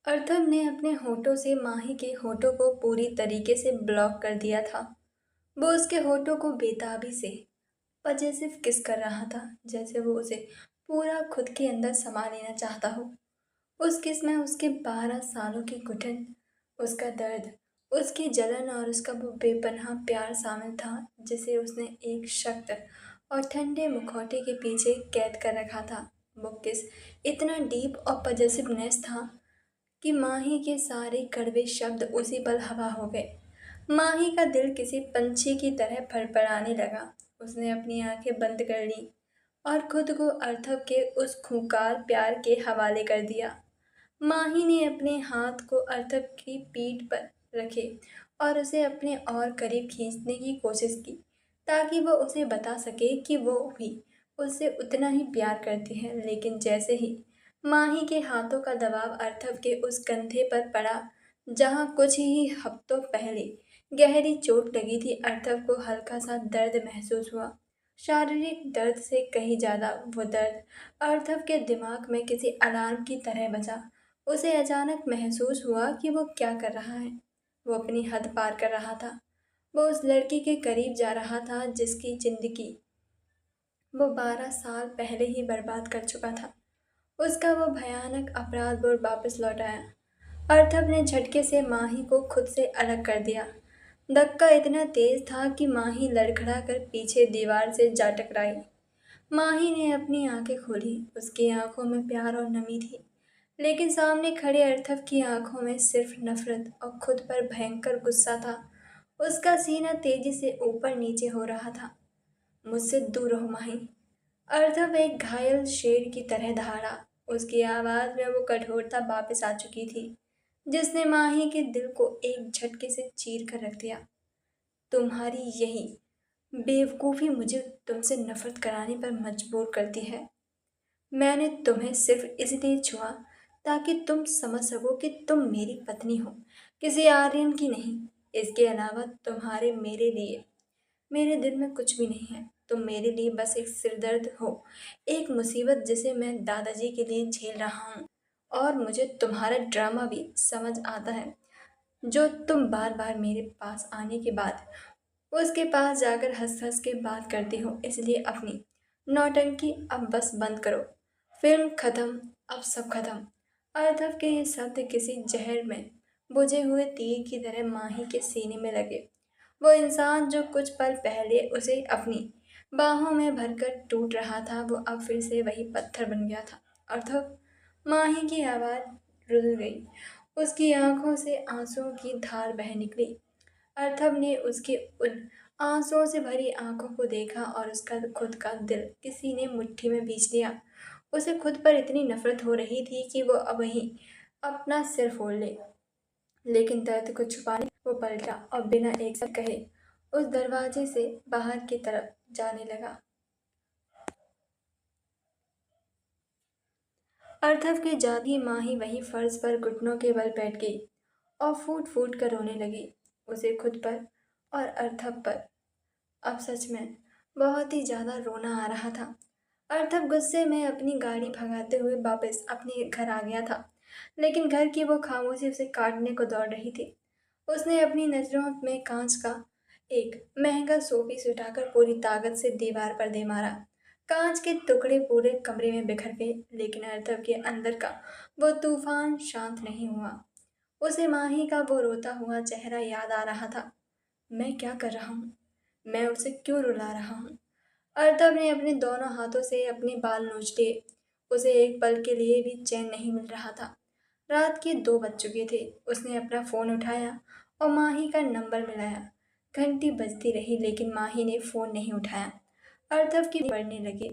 अर्थव ने अपने होठों से माही के होठों को पूरी तरीके से ब्लॉक कर दिया था। वो उसके होठों को बेताबी से पजेसिव किस कर रहा था, जैसे वो उसे पूरा खुद के अंदर समा लेना चाहता हो। उस किस में उसके 12 सालों की घुटन, उसका दर्द, उसकी जलन और उसका वो बेपनाह प्यार शामिल था, जिसे उसने एक सख्त और ठंडे मुखौटे के पीछे कैद कर रखा था। वो किस इतना डीप और पजेसिवनेस था कि माही के सारे कड़वे शब्द उसी पल हवा हो गए। माही का दिल किसी पंछी की तरह फड़फड़ाने लगा। उसने अपनी आंखें बंद कर ली और खुद को अर्थव के उस खूंखार प्यार के हवाले कर दिया। माही ने अपने हाथ को अर्थव की पीठ पर रखे और उसे अपने और करीब खींचने की कोशिश की, ताकि वो उसे बता सके कि वो भी उससे उतना ही प्यार करती है। लेकिन जैसे ही माही के हाथों का दबाव अर्थव के उस कंधे पर पड़ा, जहाँ कुछ ही हफ्तों पहले गहरी चोट लगी थी, अर्थव को हल्का सा दर्द महसूस हुआ। शारीरिक दर्द से कहीं ज़्यादा वो दर्द अर्थव के दिमाग में किसी अलार्म की तरह बजा। उसे अचानक महसूस हुआ कि वो क्या कर रहा है। वो अपनी हद पार कर रहा था। वो उस लड़की के करीब जा रहा था जिसकी जिंदगी वो 12 साल पहले ही बर्बाद कर चुका था। उसका वो भयानक अपराध बोध वापस लौट आया। अर्थव ने झटके से माही को खुद से अलग कर दिया। धक्का इतना तेज था कि माही लड़खड़ा कर पीछे दीवार से जा टकराई। माही ने अपनी आंखें खोली। उसकी आंखों में प्यार और नमी थी, लेकिन सामने खड़े अर्थव की आंखों में सिर्फ नफरत और खुद पर भयंकर गुस्सा था। उसका सीना तेजी से ऊपर नीचे हो रहा था। मुझसे दूर रहो माही। अर्थव एक घायल शेर की तरह दहाड़ा। उसकी आवाज में वो कठोरता वापस आ चुकी थी, जिसने माही के दिल को एक झटके से चीर कर रख दिया। तुम्हारी यही बेवकूफ़ी मुझे तुमसे नफरत कराने पर मजबूर करती है। मैंने तुम्हें सिर्फ इसलिए छुआ ताकि तुम समझ सको कि तुम मेरी पत्नी हो, किसी आर्यन की नहीं। इसके अलावा तुम्हारे मेरे लिए मेरे दिल में कुछ भी नहीं है। तुम मेरे लिए बस एक सिरदर्द हो, एक मुसीबत जिसे मैं दादाजी के लिए झेल रहा हूँ। और मुझे तुम्हारा ड्रामा भी समझ आता है, जो तुम बार बार मेरे पास आने के बाद उसके पास जाकर हंस हंस के बात करती हो। इसलिए अपनी नौटंकी अब बस बंद करो। फिल्म खत्म, अब सब खत्म। अर्थव के ये शब्द किसी जहर में बुझे हुए तीर की तरह माही के सीने में लगे। वो इंसान जो कुछ पल पहले उसे अपनी बाहों में भरकर टूट रहा था, वो अब फिर से वही पत्थर बन गया था। अर्थव, माही की आवाज़ रुल गई। उसकी आंखों से आंसुओं की धार बह निकली। अर्थव ने उसकी उन आंसुओं से भरी आंखों को देखा और उसका खुद का दिल किसी ने मुट्ठी में भींच लिया। उसे खुद पर इतनी नफरत हो रही थी कि वो अब वहीं अपना सिर फोड़ ले। लेकिन दर्द को छुपाने वो पलटा और बिना एक शब्द कहे उस दरवाजे से बाहर की तरफ जाने लगा। अर्थव के जागी माही वहीं फर्श पर घुटनों के बल बैठ गई और फूट फूट कर रोने लगी। उसे खुद पर और अर्थव पर अब सच में बहुत ही ज्यादा रोना आ रहा था। अर्थव गुस्से में अपनी गाड़ी भगाते हुए वापस अपने घर आ गया था, लेकिन घर की वो खामोशी उसे काटने को दौड़ रही थी। उसने अपनी नजरों में कांच का एक महंगा शोपीस उठाकर पूरी ताकत से दीवार पर दे मारा। कांच के टुकड़े पूरे कमरे में बिखर गए, लेकिन अर्थव के अंदर का वो तूफान शांत नहीं हुआ। उसे माही का वो रोता हुआ चेहरा याद आ रहा था। मैं क्या कर रहा हूँ? मैं उसे क्यों रुला रहा हूँ? अर्थव ने अपने दोनों हाथों से अपने बाल नोच लिए। उसे एक पल के लिए भी चैन नहीं मिल रहा था। रात के 2 बज चुके थे। उसने अपना फ़ोन उठाया और माही का नंबर मिलाया। घंटी बजती रही, लेकिन माही ने फ़ोन नहीं उठाया। अर्थव की पड़ने लगी।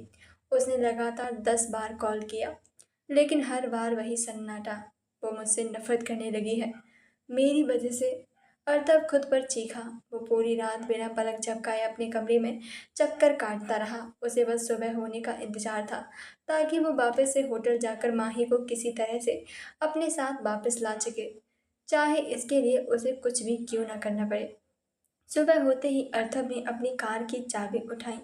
उसने लगातार 10 बार कॉल किया, लेकिन हर बार वही सन्नाटा। वो मुझसे नफरत करने लगी है, मेरी वजह से। अर्थव खुद पर चीखा। वो पूरी रात बिना पलक झपकाए अपने कमरे में चक्कर काटता रहा। उसे बस सुबह होने का इंतजार था, ताकि वो वापस से होटल जाकर माही को किसी तरह से अपने साथ वापस ला सके, चाहे इसके लिए उसे कुछ भी क्यों ना करना पड़े। सुबह होते ही अर्थव ने अपनी कार की चाबी उठाई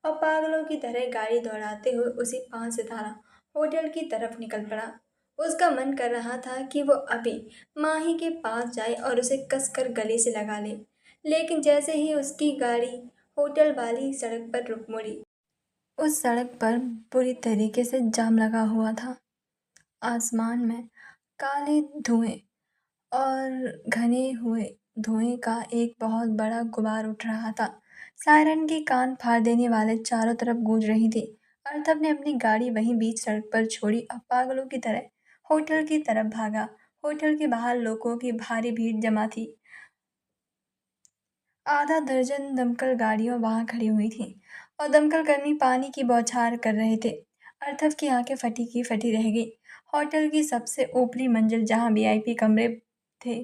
और पागलों की तरह गाड़ी दौड़ाते हुए उसी 5 सितारा होटल की तरफ निकल पड़ा। उसका मन कर रहा था कि वो अभी माही के पास जाए और उसे कसकर गले से लगा ले, लेकिन जैसे ही उसकी गाड़ी होटल वाली सड़क पर रुक मुड़ी, उस सड़क पर बुरी तरीके से जाम लगा हुआ था। आसमान में काले धुएं और घने हुए धुएं का एक बहुत बड़ा गुबार उठ रहा था। सायरन की कान फाड़ देने वाले चारों तरफ गूंज रही थी। अर्थव ने अपनी गाड़ी वहीं बीच सड़क पर छोड़ी और पागलों की तरह होटल की तरफ भागा। होटल के बाहर लोगों की भारी भीड़ जमा थी। आधा दर्जन दमकल गाड़ियां वहां खड़ी हुई थीं और दमकल कर्मी पानी की बौछार कर रहे थे। अर्थव की आंखें फटी की फटी रह गई। होटल की सबसे ऊपरी मंजिल जहां वीआईपी कमरे थे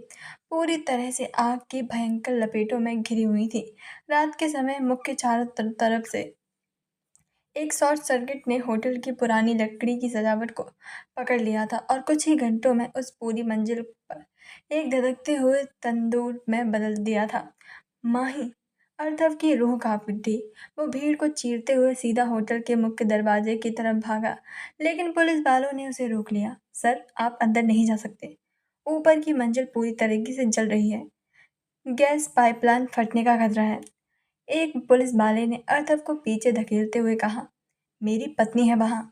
पूरी तरह से आग की भयंकर लपेटों में घिरी हुई थी। रात के समय मुख्य चारों तरफ से एक शॉर्ट सर्किट ने होटल की पुरानी लकड़ी की सजावट को पकड़ लिया था और कुछ ही घंटों में उस पूरी मंजिल पर एक धधकते हुए तंदूर में बदल दिया था। माही, अर्थव की रूह कांप उठी। वो भीड़ को चीरते हुए सीधा होटल के मुख्य दरवाजे की तरफ भागा, लेकिन पुलिस वालों ने उसे रोक लिया। सर, आप अंदर नहीं जा सकते। ऊपर की मंजिल पूरी तरीके से जल रही है। गैस पाइपलाइन फटने का खतरा है। एक पुलिस वाले ने अर्थव को पीछे धकेलते हुए कहा, मेरी पत्नी है वहां,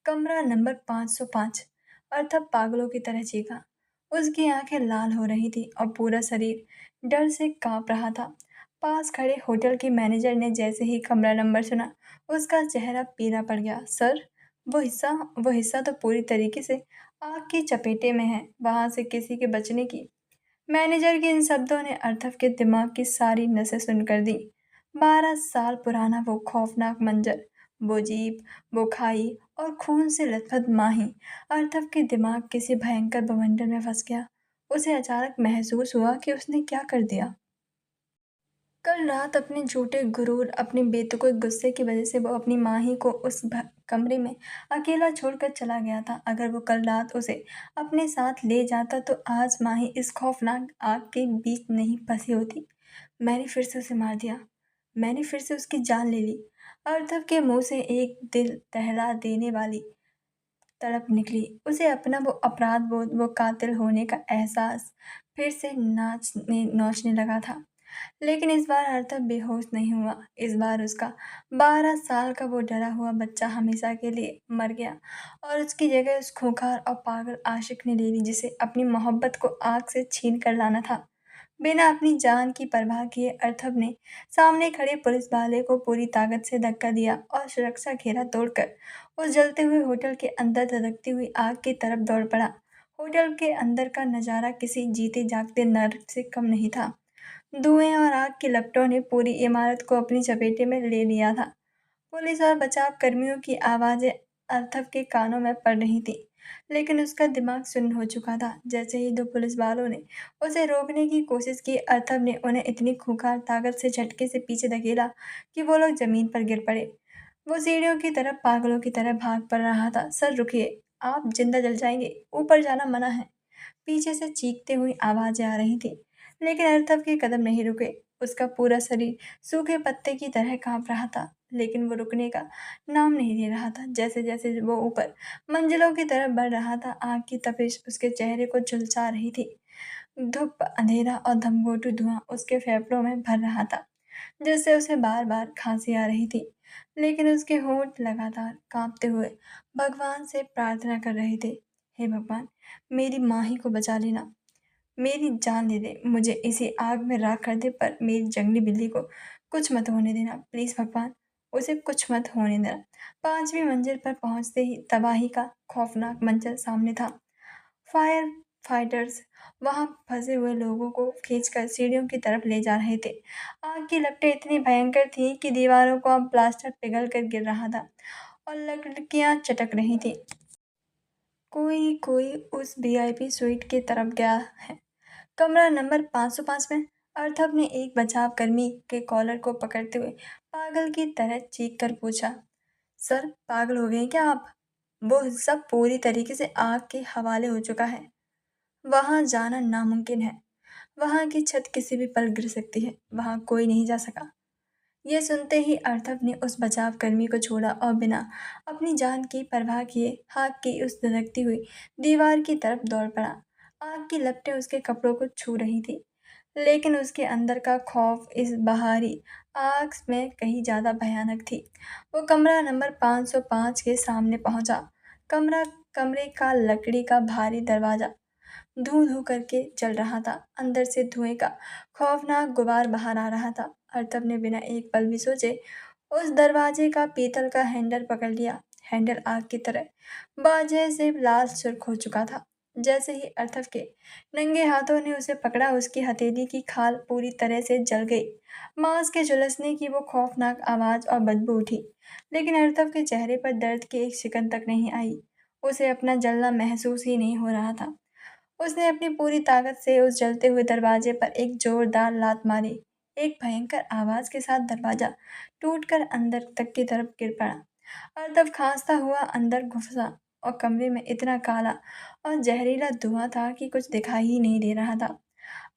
कमरा नंबर 505। अर्थव पागलों की तरह चीखा। उसकी आंखें लाल हो रही थी और पूरा शरीर डर से कांप रहा था। पास खड़े होटल के मैनेजर ने जैसे ही कमरा नंबर सुना, उसका चेहरा पीला पड़ गया। सर, वो हिस्सा तो पूरी तरीके से आग की चपेटे में है, वहां से किसी के बचने की। मैनेजर के इन शब्दों ने अर्थव के दिमाग की सारी नसें सुन कर दी। 12 साल पुराना वो खौफनाक मंजर, वो जीप, वो खाई और खून से लथपथ माही। अर्थव के दिमाग किसी भयंकर बवंडर में फंस गया। उसे अचानक महसूस हुआ कि उसने क्या कर दिया। कल रात अपने झूठे गुरूर, अपने बेतुके गुस्से की वजह से वो अपनी माही को उस कमरे में अकेला छोड़कर चला गया था। अगर वो कल रात उसे अपने साथ ले जाता तो आज माही इस खौफनाक आग के बीच नहीं फंसी होती। मैंने फिर से उसे मार दिया। मैंने फिर से उसकी जान ले ली। अर्थव के मुंह से एक दिल दहला देने वाली तड़प निकली। उसे अपना वो अपराध बोध, वो कातिल होने का एहसास फिर से नाचने नोचने लगा था। लेकिन इस बार अर्थव बेहोश नहीं हुआ। इस बार उसका 12 साल का वो डरा हुआ बच्चा हमेशा के लिए मर गया और उसकी जगह उस खूंखार और पागल आशिक ने ले ली जिसे अपनी मोहब्बत को आग से छीन कर लाना था। बिना अपनी जान की परवाह किए अर्थव ने सामने खड़े पुलिस वाले को पूरी ताकत से धक्का दिया और सुरक्षा घेरा तोड़कर उस जलते हुए होटल के अंदर धधकती हुई आग की तरफ दौड़ पड़ा। होटल के अंदर का नजारा किसी जीते जागते नर्क से कम नहीं था। धुएं और आग की लपटों ने पूरी इमारत को अपनी चपेटे में ले लिया था। पुलिस और बचाव कर्मियों की आवाजें अर्थव के कानों में पड़ रही थी, लेकिन उसका दिमाग सुन्न हो चुका था। जैसे ही दो पुलिस वालों ने उसे रोकने की कोशिश की, अर्थव ने उन्हें इतनी खूंखार ताकत से झटके से पीछे धकेला कि वो लोग जमीन पर गिर पड़े। वो सीढ़ियों की तरफ पागलों की तरह भाग पड़ रहा था। सर, रुकिए, आप जिंदा जल जाएंगे, ऊपर जाना मना है। पीछे से चीखते हुई आवाजें आ रही थी, लेकिन अर्थव के कदम नहीं रुके। उसका पूरा शरीर सूखे पत्ते की तरह कांप रहा था, लेकिन वो रुकने का नाम नहीं ले रहा था। जैसे जैसे वो ऊपर मंजिलों की तरफ बढ़ रहा था, आग की तपिश उसके चेहरे को झुलसा रही थी। धूप, अंधेरा और धमघोटू धुआं उसके फेफड़ों में भर रहा था, जिससे उसे बार बार खांसी आ रही थी। लेकिन उसके होंठ लगातार कांपते हुए भगवान से प्रार्थना कर रहे थे, हे भगवान, मेरी माही को बचा लेना, मेरी जान ले दे, मुझे इसी आग में राख कर दे, पर मेरी जंगली बिल्ली को कुछ मत होने देना, प्लीज भगवान, उसे कुछ मत होने देना। 5वीं मंजिल पर पहुंचते ही तबाही का खौफनाक मंजर सामने था। फायर फाइटर्स वहां फंसे हुए लोगों को खींचकर सीढ़ियों की तरफ ले जा रहे थे। आग की लपटें इतनी भयंकर थीं कि दीवारों को अब प्लास्टर पिघल कर गिर रहा था और लकड़ियां चटक रही थी। कोई कोई उस वीआईपी स्वीट की तरफ गया है, कमरा नंबर 505 में। अर्थव ने एक बचाव कर्मी के कॉलर को पकड़ते हुए पागल की तरह चीख कर पूछा, सर, पागल हो गए हैं क्या आप? वो सब पूरी तरीके से आग के हवाले हो चुका है। वहां जाना नामुमकिन है। वहां की छत किसी भी पल गिर सकती है। वहां कोई नहीं जा सका। यह सुनते ही अर्थव ने उस बचाव कर्मी को छोड़ा और बिना अपनी जान की परवाह किए आग की उस धधकती हुई दीवार की तरफ दौड़ पड़ा। आग की लपटें उसके कपड़ों को छू रही थी, लेकिन उसके अंदर का खौफ इस बाहरी आग में कहीं ज्यादा भयानक थी। वो कमरा नंबर 505 के सामने पहुंचा। कमरा कमरे का लकड़ी का भारी दरवाजा धू धू करके चल रहा था। अंदर से धुएं का खौफनाक गुबार बाहर आ रहा था। अर्तव ने बिना एक पल भी सोचे उस दरवाजे का पीतल का हैंडल पकड़ लिया। हैंडल आग की तरह बाजे से लाल सुर्ख हो चुका था। जैसे ही अर्थव के नंगे हाथों ने उसे पकड़ा, उसकी हथेली की खाल पूरी तरह से जल गई। मांस के झुलसने की वो खौफनाक आवाज और बदबू उठी, लेकिन अर्थव के चेहरे पर दर्द की एक शिकन तक नहीं आई। उसे अपना जलना महसूस ही नहीं हो रहा था। उसने अपनी पूरी ताकत से उस जलते हुए दरवाजे पर एक जोरदार लात मारी। एक भयंकर आवाज के साथ दरवाजा टूटकर अंदर तक की तरफ गिर पड़ा। अर्दब खांसता हुआ अंदर घुसा और कमरे में इतना काला और जहरीला धुआं था कि कुछ दिखाई ही नहीं दे रहा था।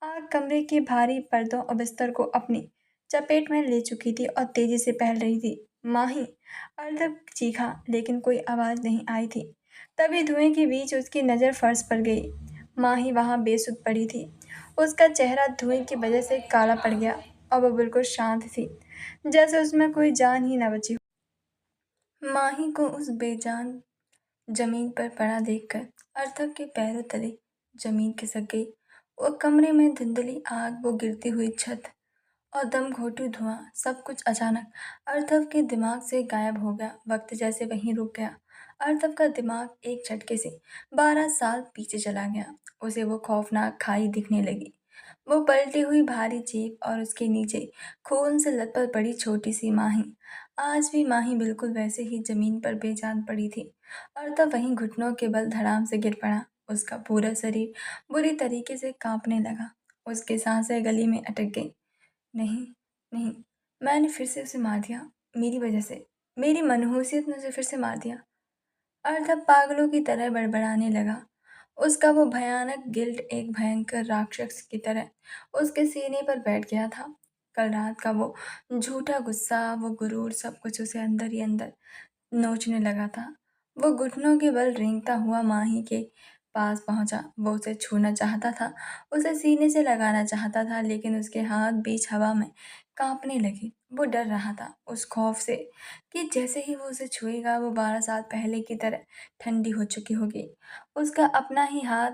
आग कमरे के भारी पर्दों और बिस्तर को अपनी चपेट में ले चुकी थी और तेजी से फैल रही थी। माही! अर्दब चीखा, लेकिन कोई आवाज नहीं आई थी। तभी धुएं के बीच उसकी नज़र फर्श पर गई। माही वहां बेसुध पड़ी थी। उसका चेहरा धुएं की वजह से काला पड़ गया और वो बिल्कुल शांत थी, जैसे उसमें कोई जान ही न बची हो। माही को उस बेजान जमीन पर पड़ा देखकर अर्थव के पैरों तले जमीन खिसक गई। वो कमरे में धुंधली आग, वो गिरती हुई छत और दम घोटू धुआं, सब कुछ अचानक अर्थव के दिमाग से गायब हो गया। वक्त जैसे वहीं रुक गया। अर्थव का दिमाग एक झटके से 12 साल पीछे चला गया। उसे वो खौफनाक खाई दिखने लगी, वो पलटी हुई भारी जीप और उसके नीचे खून से लथपथ पड़ी छोटी सी माही। आज भी माही बिल्कुल वैसे ही जमीन पर बेजान पड़ी थी। अर्थव वहीं घुटनों के बल धड़ाम से गिर पड़ा। उसका पूरा शरीर बुरी तरीके से कांपने लगा। उसकी सांसें गली में अटक गई। नहीं, नहीं, मैंने फिर से उसे मार दिया। मेरी वजह से, मेरी मनहूसियत ने उसे फिर से मार दिया। अर्थव पागलों की तरह बड़बड़ाने लगा। उसका वो भयानक गिल्ट एक भयंकर राक्षस की तरह उसके सीने पर बैठ गया था। कल रात का वो झूठा गुस्सा, वो गुरूर, सब कुछ उसे अंदर ही अंदर नोचने लगा था। वो घुटनों के बल रेंगता हुआ माही के पास पहुंचा। वो उसे छूना चाहता था, उसे सीने से लगाना चाहता था, लेकिन उसके हाथ बीच हवा में कांपने लगे। वो डर रहा था उस खौफ से कि जैसे ही वो उसे छुएगा, वो 12 साल पहले की तरह ठंडी हो चुकी होगी। उसका अपना ही हाथ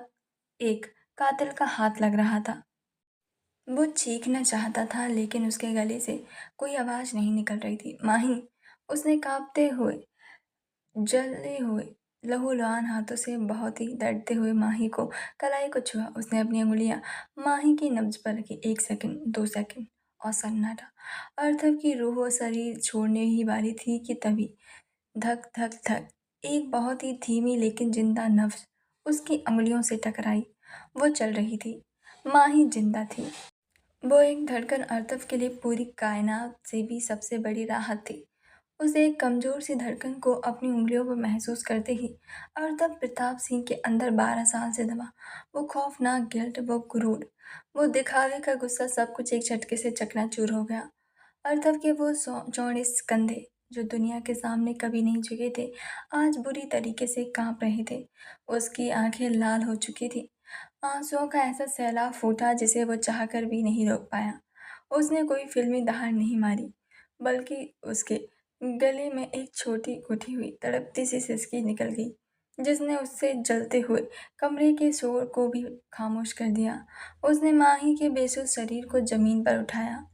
एक कातिल का हाथ लग रहा था। वो चीखना चाहता था, लेकिन उसके गले से कोई आवाज नहीं निकल रही थी। माही! उसने कांपते हुए, जले हुए, लहूलुहान हाथों से बहुत ही डरते हुए माही को कलाई को छुआ। उसने अपनी उंगलियां माही की नब्ज पर रखी। 1 सेकंड, 2 सेकंड और सन्नाटा। अर्थव की रूह और शरीर छोड़ने ही वाली थी कि तभी धक धक धक, एक बहुत ही धीमी लेकिन जिंदा नब्ज उसकी उंगलियों से टकराई। वो चल रही थी। माही जिंदा थी। वो एक धड़कन अर्थव के लिए पूरी कायनात से भी सबसे बड़ी राहत थी। उस एक कमजोर सी धड़कन को अपनी उंगलियों पर महसूस करते ही अर्थव प्रताप सिंह के अंदर 12 साल से दबा वो खौफनाक गिल्ट, वो गुरूर, वो दिखावे का गुस्सा, सब कुछ एक झटके से चकनाचूर हो गया। अर्थव के वो चौड़े कंधे, जो दुनिया के सामने कभी नहीं झुके थे, आज बुरी तरीके से कांप रहे थे। उसकी आंखें लाल हो चुकी थी। आंसुओं का ऐसा सैलाब फूटा जिसे वो चाहकर भी नहीं रोक पाया। उसने कोई फिल्मी दहाड़ नहीं मारी, बल्कि उसके गले में एक छोटी उठी हुई तड़पती सी सिसकी निकल गई, जिसने उससे जलते हुए कमरे के शोर को भी खामोश कर दिया। उसने माही के बेसुध शरीर को जमीन पर उठाया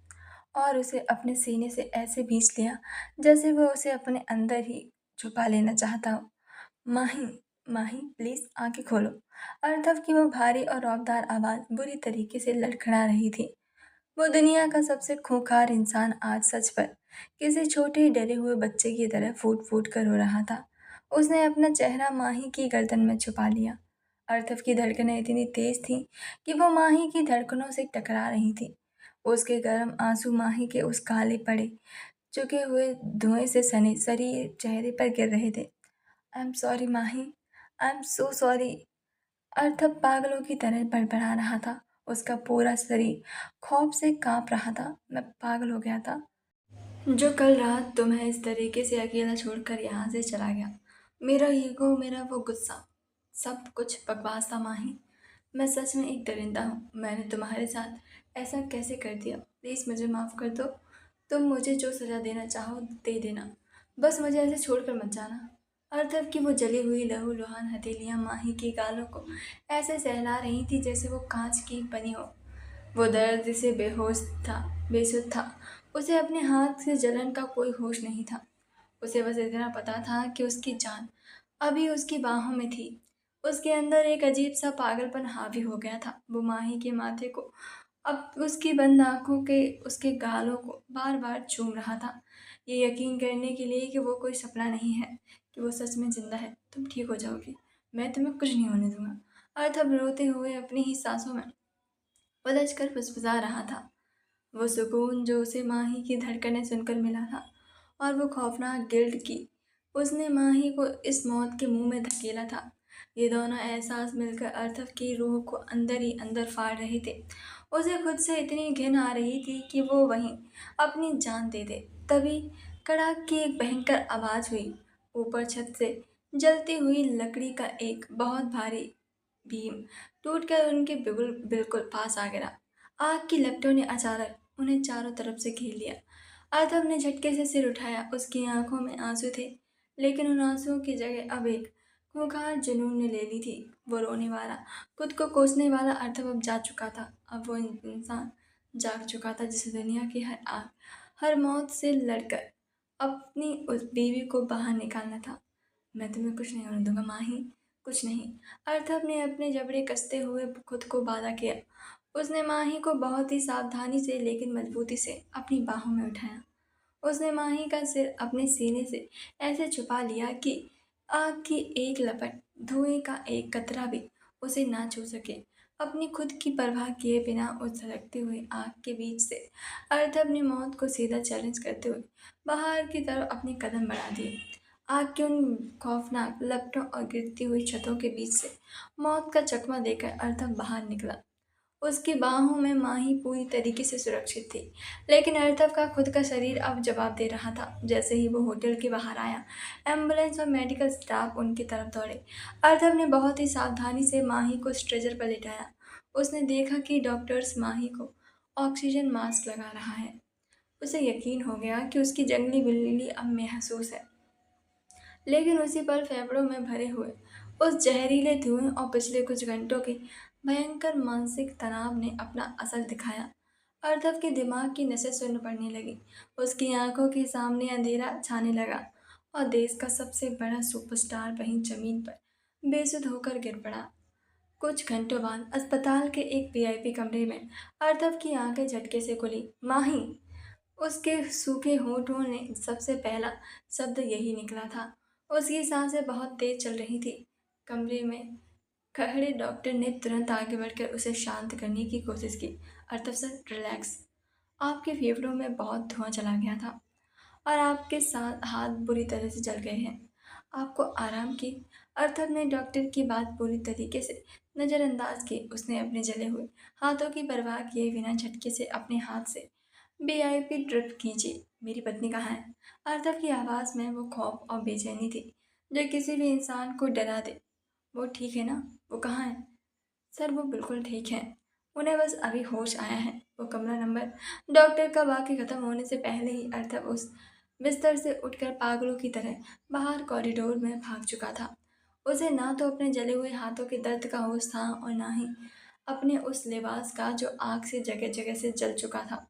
और उसे अपने सीने से ऐसे भींच लिया जैसे वो उसे अपने अंदर ही छुपा लेना चाहता हो। माही! माही, प्लीज आंखें खोलो। अर्थव की वो भारी और रौबदार आवाज बुरी तरीके से लड़खड़ा रही थी। वो दुनिया का सबसे खूंखार इंसान आज सच पर किसी छोटे डरे हुए बच्चे की तरह फूट फूट कर रो रहा था। उसने अपना चेहरा माही की गर्दन में छुपा लिया। अर्थव की धड़कनें इतनी तेज थीं कि वो माही की धड़कनों से टकरा रही थी। उसके गर्म आंसू माही के उस काले पड़े चुके हुए धुएं से सने शरीर चेहरे पर गिर रहे थे। I am sorry Mahi, I am so sorry. अर्थव पागलों की तरह बड़बड़ा रहा था। उसका पूरा शरीर खौफ से कांप रहा था। मैं पागल हो गया था। जो कल रात तुम्हें इस तरीके से अकेला छोड़कर यहाँ से चला गया, मेरा ईगो, मेरा वो गुस्सा, सब कुछ बकवास था माही। मैं सच में एक दरिंदा हूँ। मैंने तुम्हारे साथ ऐसा कैसे कर दिया? प्लीज़ मुझे माफ़ कर दो। तुम मुझे जो सज़ा देना चाहो दे देना, बस मुझे ऐसे छोड़कर मत जाना। और तब की वो जली हुई लहूलुहान हथेलियाँ माही के गालों को ऐसे सहला रही थी जैसे वो कांच की बनी हो। वो दर्द से बेहोश था, बेसुध था। उसे अपने हाथ से जलन का कोई होश नहीं था। उसे बस इतना पता था कि उसकी जान अभी उसकी बाहों में थी। उसके अंदर एक अजीब सा पागलपन हावी हो गया था। वो माही के माथे को, अब उसकी बंद आंखों के, उसके गालों को बार बार चूम रहा था, ये यकीन करने के लिए कि वो कोई सपना नहीं है, कि वो सच में जिंदा है। तुम ठीक हो जाओगी, मैं तुम्हें कुछ नहीं होने दूंगा। और तब रोते हुए अपनी ही सांसों में उलझ कर फुसफुसा रहा था। वो सुकून जो उसे माही की धड़कनें सुनकर मिला था, और वो खौफनाक गिल्ट की उसने माही को इस मौत के मुंह में धकेला था, ये दोनों एहसास मिलकर अर्थव की रूह को अंदर ही अंदर फाड़ रहे थे। उसे खुद से इतनी घिन आ रही थी कि वो वहीं अपनी जान दे दे। तभी कड़ाक की एक भयंकर आवाज हुई। ऊपर छत से जलती हुई लकड़ी का एक बहुत भारी भीम टूटकर उनके बिल्कुल बिल्कुल पास आ गिरा। आग की लपटों ने अचानक उन्हें चारों तरफ से घेर लिया। आतब ने झटके से सिर उठाया। उसकी आंखों में आंसू थे, लेकिन उन आंसुओं की जगह अब एक खूंखार जुनून ने ले ली थी। वो रोने वाला, खुद को कोसने वाला अर्थव अब जा चुका था। अब वो इंसान जाग चुका था जिसे दुनिया की हर आग, हर मौत से लड़कर अपनी उस बीवी को बाहर निकालना था। मैं तुम्हें कुछ नहीं होने दूंगा माही, कुछ नहीं। अर्थव ने अपने जबड़े कसते हुए खुद को बांधा किया। उसने माही को बहुत ही सावधानी से लेकिन मजबूती से अपनी बाहों में उठाया। उसने माही का सिर अपने सीने से ऐसे छुपा लिया कि आग की एक लपट, धुएं का एक कतरा भी उसे ना छू सके। अपनी खुद की परवाह किए बिना उस धड़कते हुए आग के बीच से अर्थव ने मौत को सीधा चैलेंज करते हुए बाहर की तरफ अपने कदम बढ़ा दिए। आग के उन खौफनाक लपटों और गिरती हुई छतों के बीच से मौत का चकमा देकर अर्थव बाहर निकला। उसकी बाहों में माही पूरी तरीके से सुरक्षित थी, लेकिन अर्थव का खुद का शरीर अब जवाब दे रहा था। जैसे ही वो होटल के बाहर आया, एम्बुलेंस और मेडिकल स्टाफ उनकी तरफ दौड़े। अर्थव ने बहुत ही सावधानी से माही को स्ट्रेचर पर लिटाया। उसने देखा कि डॉक्टर्स माही को ऑक्सीजन मास्क लगा रहा है। उसे यकीन हो गया कि उसकी जंगली बिल्ली अब महसूस है, लेकिन उसी पल फेफड़ों में भरे हुए उस जहरीले धुएं और पिछले कुछ घंटों के भयंकर मानसिक तनाव ने अपना असर दिखाया। अर्थव के दिमाग की नसें सुन्न पड़ने लगी। उसकी आंखों के सामने अंधेरा छाने लगा, और देश का सबसे बड़ा सुपरस्टार वहीं जमीन पर बेसुध होकर गिर पड़ा। कुछ घंटों बाद अस्पताल के एक वीआईपी कमरे में अर्थव की आंखें झटके से खुली। माही, उसके सूखे होठों ने सबसे पहला शब्द यही निकला था। उसकी सांसें बहुत तेज चल रही थी। कमरे में खड़े डॉक्टर ने तुरंत आगे बढ़कर उसे शांत करने की कोशिश की। अर्थव सर, रिलैक्स। आपके फेफड़ों में बहुत धुआं चला गया था, और आपके साथ हाथ बुरी तरह से जल गए हैं। आपको आराम की। अर्थव ने डॉक्टर की बात पूरी तरीके से नज़रअंदाज की। उसने अपने जले हुए हाथों की परवाह किए बिना झटके से अपने हाथ से वीआईपी ड्रिप खींची। मेरी पत्नी कहाँ है? अर्थव की आवाज़ में वो खौफ और बेचैनी थी जो किसी भी इंसान को डरा दे। वो ठीक है ना? वो कहाँ है? सर, वो बिल्कुल ठीक है। उन्हें बस अभी होश आया है। वो कमरा नंबर। डॉक्टर का वाक्य खत्म होने से पहले ही अर्थव उस बिस्तर से उठकर पागलों की तरह बाहर कॉरिडोर में भाग चुका था। उसे ना तो अपने जले हुए हाथों के दर्द का होश था, और ना ही अपने उस लिबास का जो आग से जगह जगह से जल चुका था।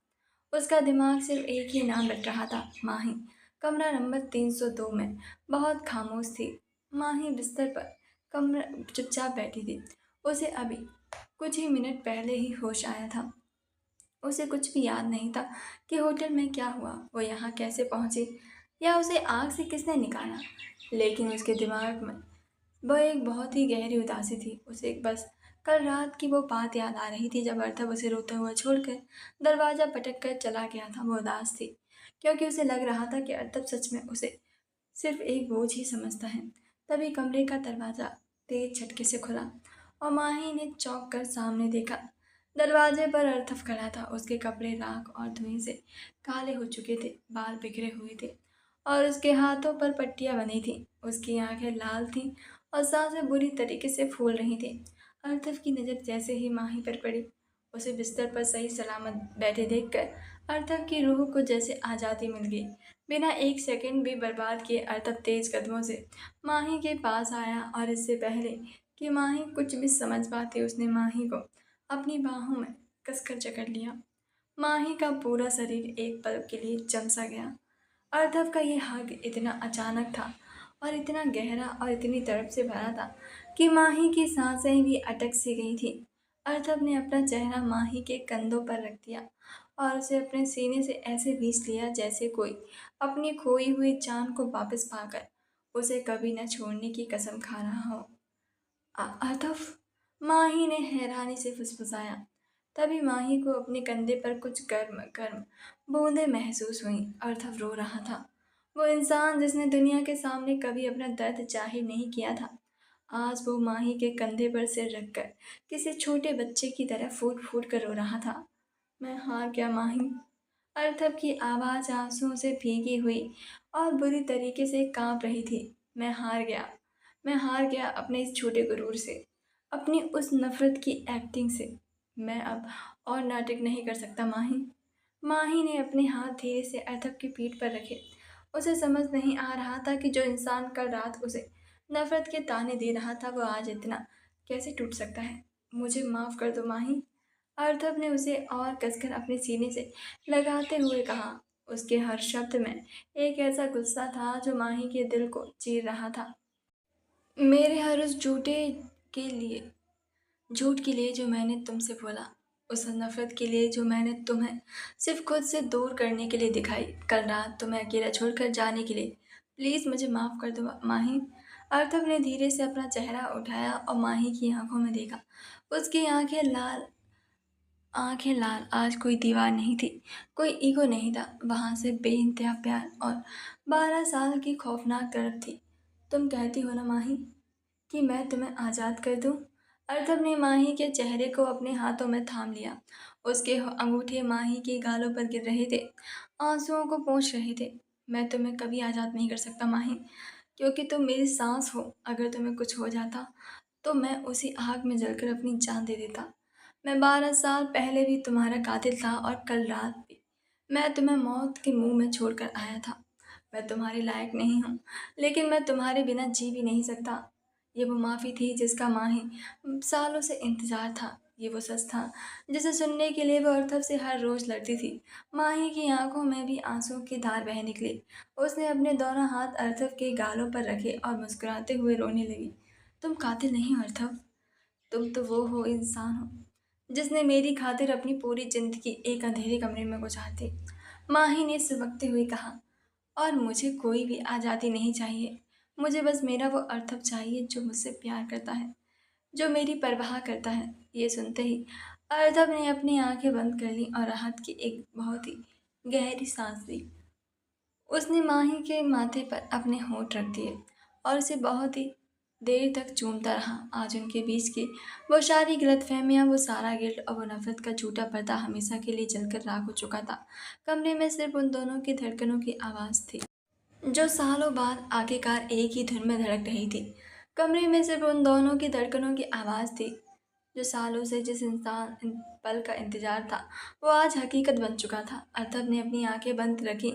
उसका दिमाग सिर्फ एक ही नाम रट रहा था, माही। कमरा नंबर 302 में बहुत खामोश थी। माही बिस्तर पर कमरा चुपचाप बैठी थी। उसे अभी कुछ ही मिनट पहले ही होश आया था। उसे कुछ भी याद नहीं था कि होटल में क्या हुआ, वो यहाँ कैसे पहुंची, या उसे आग से किसने निकाला। लेकिन उसके दिमाग में वह एक बहुत ही गहरी उदासी थी। उसे एक बस कल रात की वो बात याद आ रही थी जब अर्थव उसे रोता हुआ छोड़कर दरवाज़ा पटक कर चला गया था। वो उदास थी क्योंकि उसे लग रहा था कि अर्थव सच में उसे सिर्फ एक बोझ ही समझता है। तभी कमरे का दरवाज़ा तेज झटके से खुला, और माही ने चौंक कर सामने देखा। दरवाजे पर अर्थव खड़ा था। उसके कपड़े राख और धुएं से काले हो चुके थे, बाल बिखरे हुए थे और उसके हाथों पर पट्टियां बनी थीं। उसकी आंखें लाल थीं और सांसें बुरी तरीके से फूल रही थीं। अर्थव की नज़र जैसे ही माही पर पड़ी, उसे बिस्तर पर सही सलामत बैठे देखकर अर्थव की रूह को जैसे आज़ादी मिल गई। बिना एक सेकंड भी बर्बाद किए अर्थव तेज कदमों से माही के पास आया और इससे पहले कि माही कुछ भी समझ पाती, उसने माही को अपनी बाहों में कसकर जकड़ लिया। माही का पूरा शरीर एक पल के लिए चमसा गया। अर्थव का ये हग इतना अचानक था और इतना गहरा और इतनी तड़प से भरा था कि माही की सांसें भी अटक सी गई थी। अर्थव ने अपना चेहरा माही के कंधों पर रख दिया और उसे अपने सीने से ऐसे भींच लिया जैसे कोई अपनी खोई हुई जान को वापस पाकर उसे कभी न छोड़ने की कसम खा रहा हो। अर्थव, माही ने हैरानी से फुसफुसाया। तभी माही को अपने कंधे पर कुछ गर्म गर्म बूंदें महसूस हुईं। अर्थव रो रहा था। वो इंसान जिसने दुनिया के सामने कभी अपना दर्द जाहिर नहीं किया था, आज वो माही के कंधे पर सिर रखकर किसी छोटे बच्चे की तरह फूट फूट कर रो रहा था। मैं हार गया माही। अर्थव की आवाज़ आंसुओं से भीगी हुई और बुरी तरीके से कांप रही थी। मैं हार गया। मैं हार गया अपने इस छोटे गुरूर से, अपनी उस नफ़रत की एक्टिंग से। मैं अब और नाटक नहीं कर सकता माही। माही ने अपने हाथ धीरे से अर्थव की पीठ पर रखे। उसे समझ नहीं आ रहा था कि जो इंसान कल रात उसे नफ़रत के ताने दे रहा था, वो आज इतना कैसे टूट सकता है। मुझे माफ़ कर दो माही। अर्थव ने उसे और कसकर अपने सीने से लगाते हुए कहा। उसके हर शब्द में एक ऐसा गुस्सा था जो माही के दिल को चीर रहा था। मेरे हर उस झूठ के लिए जो मैंने तुमसे बोला, उस नफ़रत के लिए जो मैंने तुम्हें सिर्फ खुद से दूर करने के लिए दिखाई, कल रात तुम्हें अकेला छोड़कर जाने के लिए। प्लीज़ मुझे माफ़ कर दो माही। अर्थव ने धीरे से अपना चेहरा उठाया और माही की आंखों में देखा। उसकी आंखें लाल, आज कोई दीवार नहीं थी, कोई ईगो नहीं था, वहां से बेइंतहा प्यार और 12 साल की खौफनाक तड़प थी। तुम कहती हो ना माही कि मैं तुम्हें आज़ाद कर दूं? अर्थव ने माही के चेहरे को अपने हाथों में थाम लिया। उसके अंगूठे माही के गालों पर गिर रहे थे, आंसुओं को पोंछ रहे थे। मैं तुम्हें कभी आज़ाद नहीं कर सकता माही, क्योंकि तुम मेरी सांस हो। अगर तुम्हें कुछ हो जाता तो मैं उसी आग में जलकर अपनी जान दे देता। मैं 12 साल पहले भी तुम्हारा कातिल था और कल रात भी मैं तुम्हें मौत के मुंह में छोड़कर आया था। मैं तुम्हारे लायक नहीं हूँ, लेकिन मैं तुम्हारे बिना जी भी नहीं सकता। ये वो माफ़ी थी जिसका माही सालों से इंतजार था। ये वो सच था जिसे सुनने के लिए वो अर्थव से हर रोज़ लड़ती थी। माही की आंखों में भी आंसुओं की धार बह निकली। उसने अपने दोनों हाथ अर्थव के गालों पर रखे और मुस्कुराते हुए रोने लगी। तुम कातिल नहीं हो अर्थव, तुम तो वो हो इंसान हो जिसने मेरी खातिर अपनी पूरी जिंदगी एक अंधेरे कमरे में गुजार दी। माही ने सुबकते हुए कहा। और मुझे कोई भी आज़ादी नहीं चाहिए। मुझे बस मेरा वो अर्थव चाहिए जो मुझसे प्यार करता है, जो मेरी परवाह करता है। ये सुनते ही अर्थव ने अपनी आंखें बंद कर ली और राहत की एक बहुत ही गहरी सांस ली। उसने माही के माथे पर अपने होंठ रख दिए और उसे बहुत ही देर तक चूमता रहा। आज उनके बीच की वो सारी गलतफहमियां, वो सारा गिल्ट और वो नफरत का झूठा पर्दा हमेशा के लिए जलकर राख हो चुका था। कमरे में सिर्फ उन दोनों की धड़कनों की आवाज़ थी, जो सालों बाद आखिरकार एक ही धुन में धड़क रही थी। कमरे में सिर्फ उन दोनों की धड़कनों की आवाज़ थी, जो सालों से जिस पल का इंतजार था, वो आज हकीकत बन चुका था। अर्थव ने अपनी आंखें बंद रखी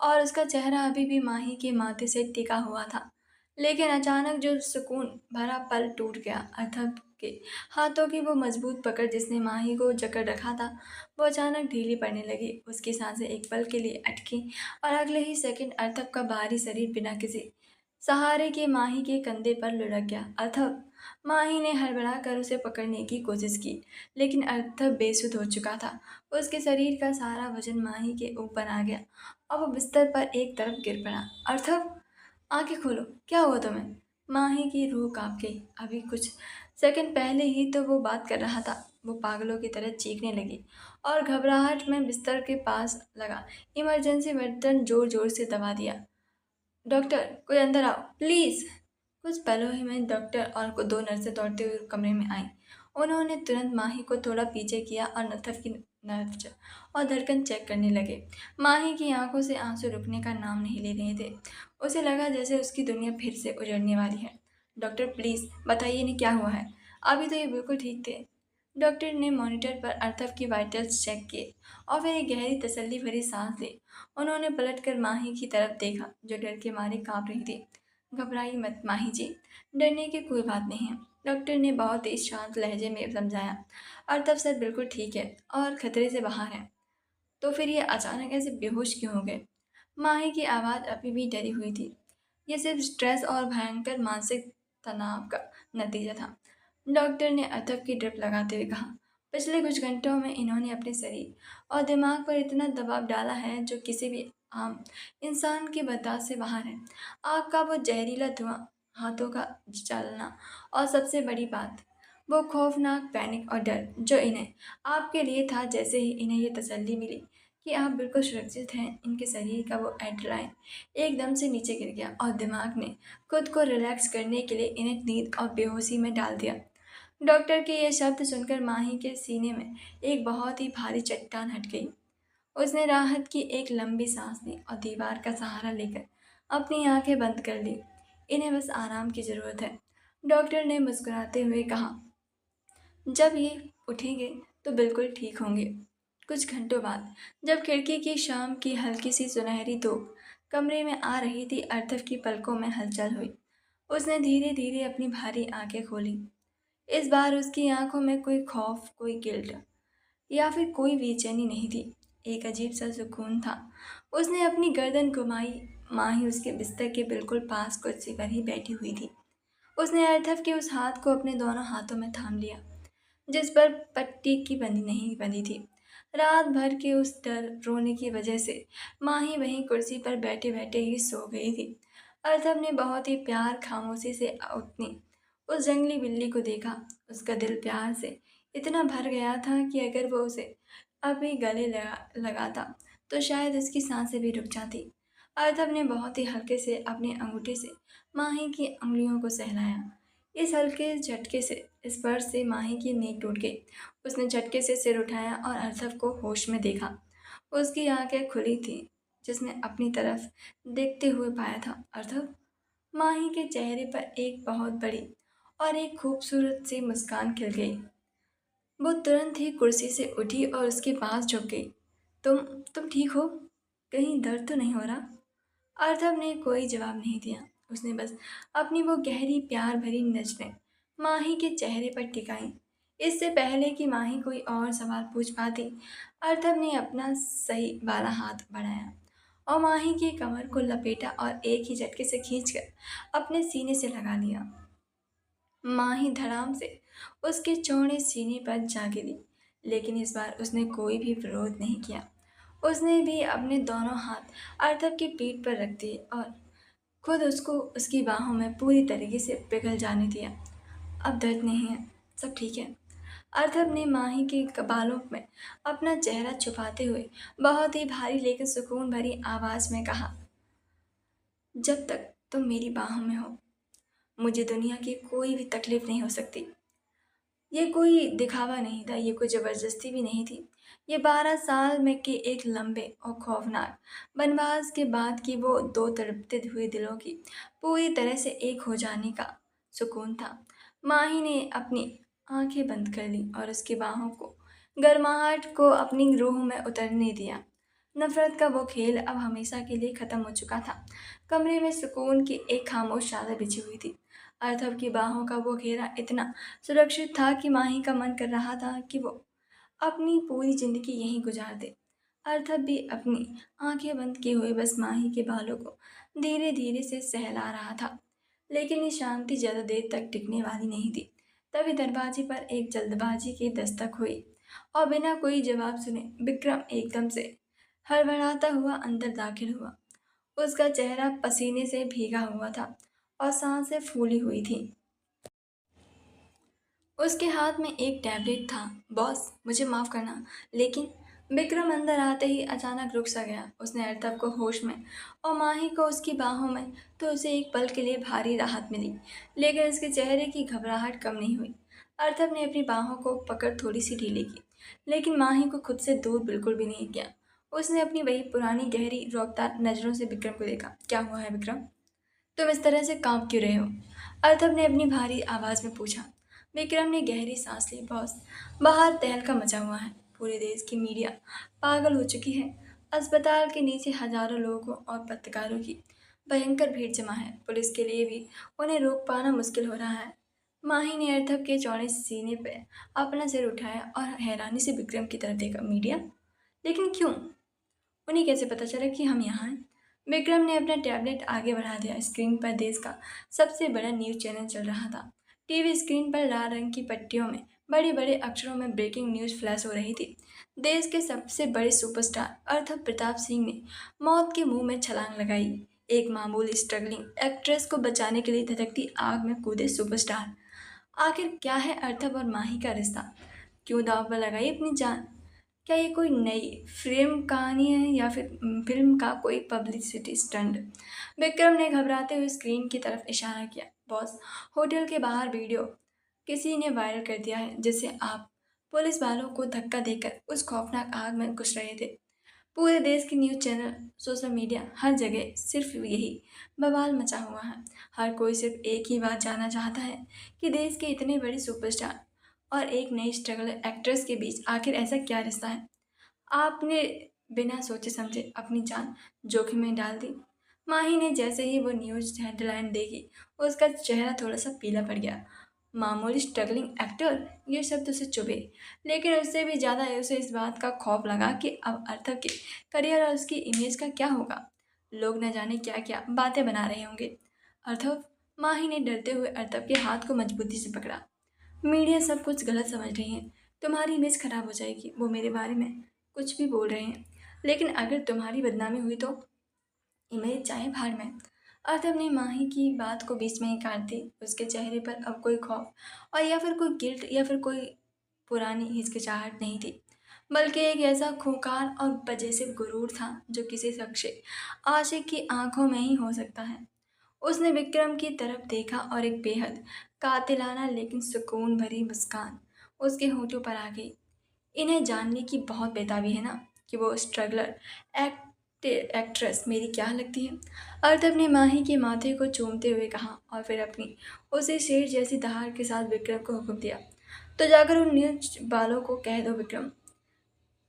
और उसका चेहरा अभी भी माही के माथे से टिका हुआ था। लेकिन अचानक जो सुकून भरा पल टूट गया। अर्थव के हाथों की वो मजबूत पकड़ जिसने माही को जकड़ रखा था, वो अचानक ढीली पड़ने लगी। उसकी सांसें एक पल के लिए अटकी और अगले ही सेकंड अर्थव का बाहरी शरीर बिना किसी सहारे के माही के कंधे पर लुढ़क गया। अर्थव, माही ने हड़बड़ा कर उसे पकड़ने की कोशिश की, लेकिन अर्थव बेसुध हो चुका था। उसके शरीर का सारा वजन माही के ऊपर आ गया और वो बिस्तर पर एक तरफ गिर पड़ा। अर्थव, आंखें खोलो, क्या हुआ तुम्हें? माही की रूह कांप गई। अभी कुछ सेकंड पहले ही तो वो बात कर रहा था। वो पागलों की तरह चीखने लगी और घबराहट में बिस्तर के पास लगा इमरजेंसी बटन जोर जोर से दबा दिया। डॉक्टर, कोई अंदर आओ प्लीज़। कुछ पलों ही में डॉक्टर और को दो नर्सें दौड़ते हुए कमरे में आईं उन्होंने तुरंत माही को थोड़ा पीछे किया और नथफ की नब्ज और धड़कन चेक करने लगे। माही की आंखों से आंसू रुकने का नाम नहीं ले रहे थे। उसे लगा जैसे उसकी दुनिया फिर से उजड़ने वाली है। डॉक्टर प्लीज बताइए इन्हें क्या हुआ है। अभी तो ये बिल्कुल ठीक थे। डॉक्टर ने मॉनिटर पर अर्थव की वाइटल्स चेक किए और फिर एक गहरी तसल्ली भरी सांस ली। उन्होंने पलटकर माही की तरफ देखा जो डर के मारे कांप रही थी। घबराइए मत माही जी, डरने की कोई बात नहीं है, डॉक्टर ने बहुत ही शांत लहजे में समझाया। अर्थव सर बिल्कुल ठीक है और खतरे से बाहर है। तो फिर ये अचानक ऐसे बेहोश क्यों हो गए? माही की आवाज़ अभी भी डरी हुई थी। ये सिर्फ स्ट्रेस और भयंकर मानसिक तनाव का नतीजा था। डॉक्टर ने अथक की ड्रिप लगाते हुए कहा, पिछले कुछ घंटों में इन्होंने अपने शरीर और दिमाग पर इतना दबाव डाला है जो किसी भी आम इंसान की बर्दाश्त से बाहर है। आग का वो जहरीला धुआं, हाथों का चलना और सबसे बड़ी बात, वो खौफनाक पैनिक और डर जो इन्हें आपके लिए था। जैसे ही इन्हें ये तसल्ली मिली कि आप बिल्कुल सुरक्षित हैं, इनके शरीर का वो एड्रेनालाइन एकदम से नीचे गिर गया और दिमाग ने खुद को रिलैक्स करने के लिए इन्हें नींद और बेहोशी में डाल दिया। डॉक्टर के ये शब्द सुनकर माही के सीने में एक बहुत ही भारी चट्टान हट गई। उसने राहत की एक लंबी सांस ली और दीवार का सहारा लेकर अपनी आंखें बंद कर ली। इन्हें बस आराम की ज़रूरत है, डॉक्टर ने मुस्कुराते हुए कहा। जब ये उठेंगे तो बिल्कुल ठीक होंगे। कुछ घंटों बाद जब खिड़की की शाम की हल्की सी सुनहरी धूप कमरे में आ रही थी, अर्थव की पलकों में हलचल हुई। उसने धीरे धीरे अपनी भारी आंखें खोली। इस बार उसकी आंखों में कोई खौफ, कोई गिल्ट या फिर कोई बेचैनी नहीं थी। एक अजीब सा सुकून था। उसने अपनी गर्दन घुमाई। माही उसके बिस्तर के बिल्कुल पास कुर्सी पर ही बैठी हुई थी। उसने अर्थव के उस हाथ को अपने दोनों हाथों में थाम लिया जिस पर पट्टी की बंदी नहीं बंधी थी। रात भर के उस डर रोने की वजह से माही वहीं कुर्सी पर बैठे बैठे ही सो गई थी। अर्थव ने बहुत ही प्यार खामोशी से उठनी उस जंगली बिल्ली को देखा। उसका दिल प्यार से इतना भर गया था कि अगर वो उसे अभी गले लगाता तो शायद उसकी सांसें भी रुक जाती। अर्थव ने बहुत ही हल्के से अपने अंगूठे से माही की उंगलियों को सहलाया। इस हल्के झटके से स्पर्श से माही की नींद टूट गई। उसने झटके से सिर उठाया और अर्थव को होश में देखा। उसकी आंखें खुली थीं, जिसने अपनी तरफ देखते हुए पाया था। अर्थव, माही के चेहरे पर एक बहुत बड़ी और एक खूबसूरत सी मुस्कान खिल गई। वो तुरंत ही कुर्सी से उठी और उसके पास झुक गई। तुम तुम ठीक हो? कहीं दर्द तो नहीं हो रहा? अर्थव ने कोई जवाब नहीं दिया। उसने बस अपनी वो गहरी प्यार भरी नज़रें माही के चेहरे पर टिकाई। इससे पहले कि माही कोई और सवाल पूछ पाती, अर्थव ने अपना सही वाला हाथ बढ़ाया और माही की कमर को लपेटा और एक ही झटके से खींचकर अपने सीने से लगा लिया। माही धड़ाम से उसके चौड़े सीने पर जा गिरी, लेकिन इस बार उसने कोई भी विरोध नहीं किया। उसने भी अपने दोनों हाथ अर्थव की पीठ पर रख दिए और खुद उसको उसकी बाहों में पूरी तरीके से पिघल जाने दिया। अब दर्द नहीं है, सब ठीक है। अर्थव ने माही के बालों में अपना चेहरा छुपाते हुए बहुत ही भारी लेकिन सुकून भरी आवाज़ में कहा, जब तक तुम मेरी बाहों में हो मुझे दुनिया की कोई भी तकलीफ नहीं हो सकती। ये कोई दिखावा नहीं था, ये कोई ज़बरदस्ती भी नहीं थी। ये 12 साल में के एक लंबे और खौफनाक वनवास के बाद की वो दो तड़पते हुए दिलों की पूरी तरह से एक हो जाने का सुकून था। माही ने अपनी आंखें बंद कर ली और उसकी बाहों को गर्माहट को अपनी रूह में उतरने दिया। नफरत का वो खेल अब हमेशा के लिए ख़त्म हो चुका था। कमरे में सुकून की एक खामोश चादर बिछी हुई थी। अर्थव की बाहों का वो घेरा इतना सुरक्षित था कि माही का मन कर रहा था कि वो अपनी पूरी जिंदगी यहीं गुजार दे। अर्थव भी अपनी आंखें बंद किए हुए बस माही के बालों को धीरे धीरे से सहला रहा था। लेकिन ये शांति ज़्यादा देर तक टिकने वाली नहीं थी। तभी दरवाजे पर एक जल्दबाजी की दस्तक हुई और बिना कोई जवाब सुने विक्रम एकदम से हड़बड़ाता हुआ अंदर दाखिल हुआ। उसका चेहरा पसीने से भीगा हुआ था और सांसें फूली हुई थी। उसके हाथ में एक टैबलेट था। बॉस, मुझे माफ़ करना, लेकिन विक्रम अंदर आते ही अचानक रुक सा गया। उसने अर्थव को होश में और माही को उसकी बाहों में तो उसे एक पल के लिए भारी राहत मिली, लेकिन उसके चेहरे की घबराहट कम नहीं हुई। अर्थव ने अपनी बाहों को पकड़ थोड़ी सी ढीली की, लेकिन माही को खुद से दूर बिल्कुल भी नहीं किया। उसने अपनी वही पुरानी गहरी रौबदार नजरों से विक्रम को देखा। क्या हुआ है विक्रम? तुम इस तरह से कांप क्यों रहे हो? अर्थव ने अपनी भारी आवाज में पूछा। विक्रम ने गहरी सांस ली। बॉस, बाहर तहलका मचा हुआ है। पूरे देश की मीडिया पागल हो चुकी है। अस्पताल के नीचे हजारों लोगों और पत्रकारों की भयंकर भीड़ जमा है। पुलिस के लिए भी उन्हें रोक पाना मुश्किल हो रहा है। माही ने अर्थव के चौड़े सीने पर अपना सिर उठाया और हैरानी से विक्रम की तरफ देखा। मीडिया? लेकिन क्यों? उन्हें कैसे पता चला कि हम यहाँ हैं? विक्रम ने अपना टैबलेट आगे बढ़ा दिया। स्क्रीन पर देश का सबसे बड़ा न्यूज चैनल चल रहा था। टीवी स्क्रीन पर लाल रंग की पट्टियों में बड़े बड़े अक्षरों में ब्रेकिंग न्यूज फ्लैश हो रही थी। देश के सबसे बड़े सुपरस्टार अर्थव प्रताप सिंह ने मौत के मुंह में छलांग लगाई। एक मामूली स्ट्रगलिंग एक्ट्रेस को बचाने के लिए धधकती आग में कूदे सुपरस्टार। आखिर क्या है अर्थव और माही का रिश्ता? क्यों दांव पर लगाई अपनी जान? क्या ये कोई नई फिल्म कहानी है या फिर फिल्म का कोई पब्लिसिटी स्टंट? विक्रम ने घबराते हुए स्क्रीन की तरफ इशारा किया। बॉस, होटल के बाहर वीडियो किसी ने वायरल कर दिया है जिससे आप पुलिस वालों को धक्का देकर उस खौफनाक आग में घुस रहे थे। पूरे देश के न्यूज़ चैनल, सोशल मीडिया, हर जगह सिर्फ यही बवाल मचा हुआ है। हर कोई सिर्फ एक ही बात जानना चाहता है कि देश के इतने बड़े सुपरस्टार और एक नई स्ट्रगल एक्ट्रेस के बीच आखिर ऐसा क्या रिश्ता है? आपने बिना सोचे समझे अपनी जान जोखिम में डाल दी। माही ने जैसे ही वो न्यूज़ हेडलाइन देखी, उसका चेहरा थोड़ा सा पीला पड़ गया। मामूली स्ट्रगलिंग एक्टर, ये शब्द उसे चुभे, लेकिन उससे भी ज़्यादा उसे इस बात का खौफ लगा कि अब अर्थव के करियर और उसकी इमेज का क्या होगा। लोग न जाने क्या क्या बातें बना रहे होंगे। अर्थव, माही ने डरते हुए अर्थव के हाथ को मजबूती से पकड़ा। मीडिया सब कुछ गलत समझ रही है। तुम्हारी इमेज खराब हो जाएगी। वो मेरे बारे में कुछ भी बोल रहे हैं, लेकिन अगर तुम्हारी बदनामी हुई तो इमेज चाहे भाड़ में। अर्थव ने माही की बात को बीच में ही काट दी। उसके चेहरे पर अब कोई खौफ और या फिर कोई गिल्ट या फिर कोई पुरानी हिचकिचाहट नहीं थी, बल्कि एक ऐसा खूंखार और बेझिझक गुरूर था जो किसी शख्स आशिक की आंखों में ही हो सकता है। उसने विक्रम की तरफ देखा और एक बेहद कातिलाना लेकिन सुकून भरी मुस्कान उसके होठों पर आ गई। इन्हें जानने की बहुत बेताबी है ना कि वो स्ट्रगलर एक्ट्रेस मेरी क्या लगती है? अर्थव ने माही के माथे को चूमते हुए कहा और फिर अपनी उसे शेर जैसी दहाड़ के साथ विक्रम को हुक्म दिया। तो जाकर उन न्यूज वालों को कह दो विक्रम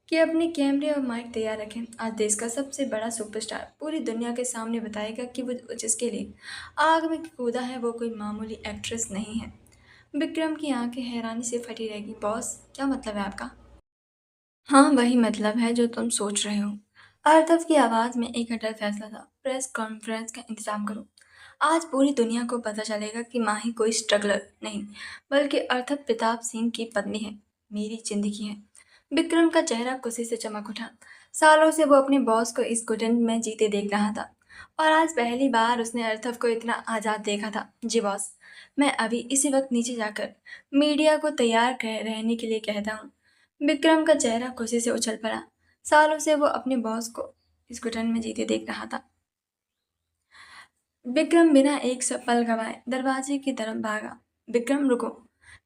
कि अपने कैमरे और माइक तैयार रखें। आज देश का सबसे बड़ा सुपरस्टार पूरी दुनिया के सामने बताएगा कि वो जिसके लिए आग में कूदा है वो कोई मामूली एक्ट्रेस नहीं है। विक्रम की आंखें हैरानी से फटी रहेगी। बॉस, क्या मतलब है आपका? हाँ, वही मतलब है जो तुम सोच रहे हो। आर्थव की आवाज में एक अटल फैसला था। प्रेस कॉन्फ्रेंस का इंतजाम करो। आज पूरी दुनिया को पता चलेगा कि माही कोई स्ट्रगलर नहीं, बल्कि अर्थव प्रताप सिंह की पत्नी है, मेरी जिंदगी है। विक्रम का चेहरा खुशी से चमक उठा। सालों से वो अपने बॉस को इस घुटन में जीते देख रहा था, और आज पहली बार उसने अर्थव को इतना आजाद देखा था। जी बॉस, मैं अभी इसी वक्त नीचे जाकर मीडिया को तैयार रहने के लिए कहता हूँ। विक्रम का चेहरा खुशी से उछल पड़ा। सालों से वो अपने बॉस को इस घुटन में जीते देख रहा था। विक्रम बिना एक पल गवाए दरवाजे की तरफ भागा। विक्रम रुको।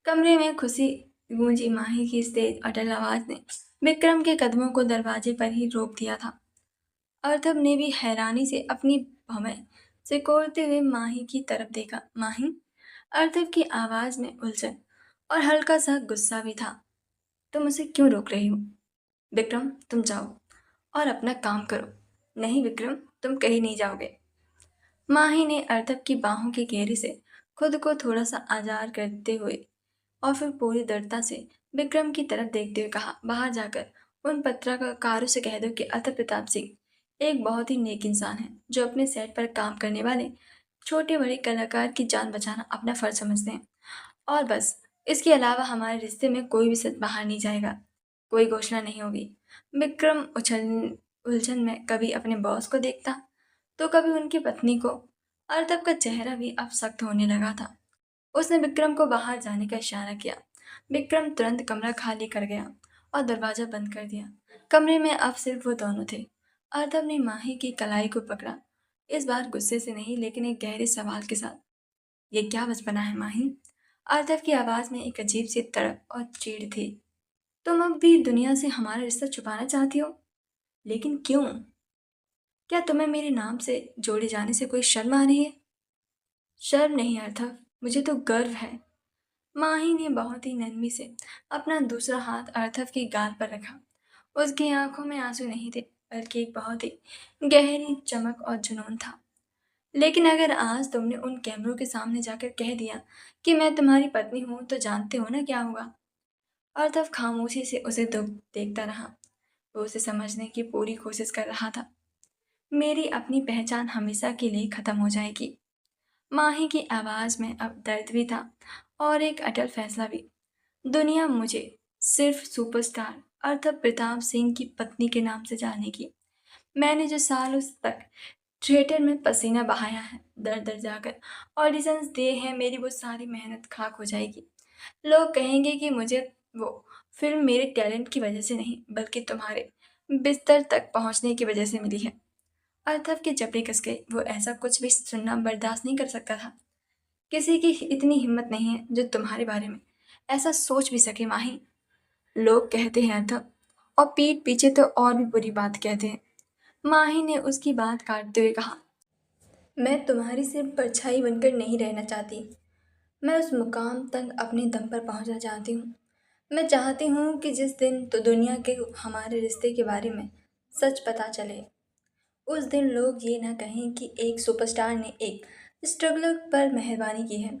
कमरे में खुशी गूंजी माही की इस तेज अटल आवाज ने विक्रम के कदमों को दरवाजे पर ही रोक दिया था। अर्थव ने भी हैरानी से अपनी भवें सिकोड़ते हुए माही की तरफ देखा। माही? अर्थव की आवाज में उलझन और हल्का सा गुस्सा भी था। तुम उसे क्यों रोक रही हो? विक्रम, तुम जाओ और अपना काम करो। नहीं विक्रम, तुम कहीं नहीं जाओगे। माही ने अर्थव की बाहों की घेरी से खुद को थोड़ा सा आजार करते हुए और फिर पूरी दृढ़ता से विक्रम की तरफ देखते हुए कहा, बाहर जाकर उन पत्रकारों से कह दो कि अर्थव प्रताप सिंह एक बहुत ही नेक इंसान है जो अपने सेट पर काम करने वाले छोटे बड़े कलाकार की जान बचाना अपना फर्ज समझते हैं। और बस, इसके अलावा हमारे रिश्ते में कोई भी सच बाहर नहीं जाएगा, कोई घोषणा नहीं होगी। विक्रम उलझन में कभी अपने बॉस को देखता तो कभी उनकी पत्नी को। अर्तब का चेहरा भी अब सख्त होने लगा था। उसने विक्रम को बाहर जाने का इशारा किया। विक्रम तुरंत कमरा खाली कर गया और दरवाजा बंद कर दिया। कमरे में अब सिर्फ वो दोनों थे। अर्तब ने माही की कलाई को पकड़ा, इस बार गुस्से से नहीं लेकिन एक गहरे सवाल के साथ। ये क्या बचपना है माही? आरतव की आवाज़ में एक अजीब सी तड़प और चीड़ थी। तुम अब भी दुनिया से हमारा रिश्ता छुपाना चाहती हो? लेकिन क्यों? क्या तुम्हें मेरे नाम से जोड़े जाने से कोई शर्म आ रही है? शर्म नहीं अर्थव, मुझे तो गर्व है। माही ने बहुत ही नरमी से अपना दूसरा हाथ अर्थव की गाल पर रखा। उसकी आंखों में आंसू नहीं थे, बल्कि एक बहुत ही गहरी चमक और जुनून था। लेकिन अगर आज तुमने उन कैमरों के सामने जाकर कह दिया कि मैं तुम्हारी पत्नी हूं, तो जानते हो ना क्या होगा? अर्थव खामोशी से उसे देखता रहा। वो उसे समझने की पूरी कोशिश कर रहा था। मेरी अपनी पहचान हमेशा के लिए खत्म हो जाएगी। माही की आवाज में अब दर्द भी था और एक अटल फैसला भी। दुनिया मुझे सिर्फ सुपरस्टार अर्थव प्रताप सिंह की पत्नी के नाम से जानेगी। मैंने जो सालों तक थिएटर में पसीना बहाया है, दर दर जाकर ऑडिशंस दिए हैं, मेरी वो सारी मेहनत खाक हो जाएगी। लोग कहेंगे कि मुझे वो फिल्म मेरे टैलेंट की वजह से नहीं, बल्कि तुम्हारे बिस्तर तक पहुंचने की वजह से मिली है। अर्थव के जबड़े कस गए। वो ऐसा कुछ भी सुनना बर्दाश्त नहीं कर सकता था। किसी की इतनी हिम्मत नहीं है जो तुम्हारे बारे में ऐसा सोच भी सके माही। लोग कहते हैं अर्थव, और पीठ पीछे तो और भी बुरी बात कहते हैं। माही ने उसकी बात काटते हुए कहा, मैं तुम्हारी सिर्फ परछाई बनकर नहीं रहना चाहती। मैं उस मुकाम तक अपने दम पर पहुंचना चाहती हूँ। मैं चाहती हूँ कि जिस दिन तो दुनिया के हमारे रिश्ते के बारे में सच पता चले, उस दिन लोग ये ना कहें कि एक सुपरस्टार ने एक स्ट्रगलर पर मेहरबानी की है,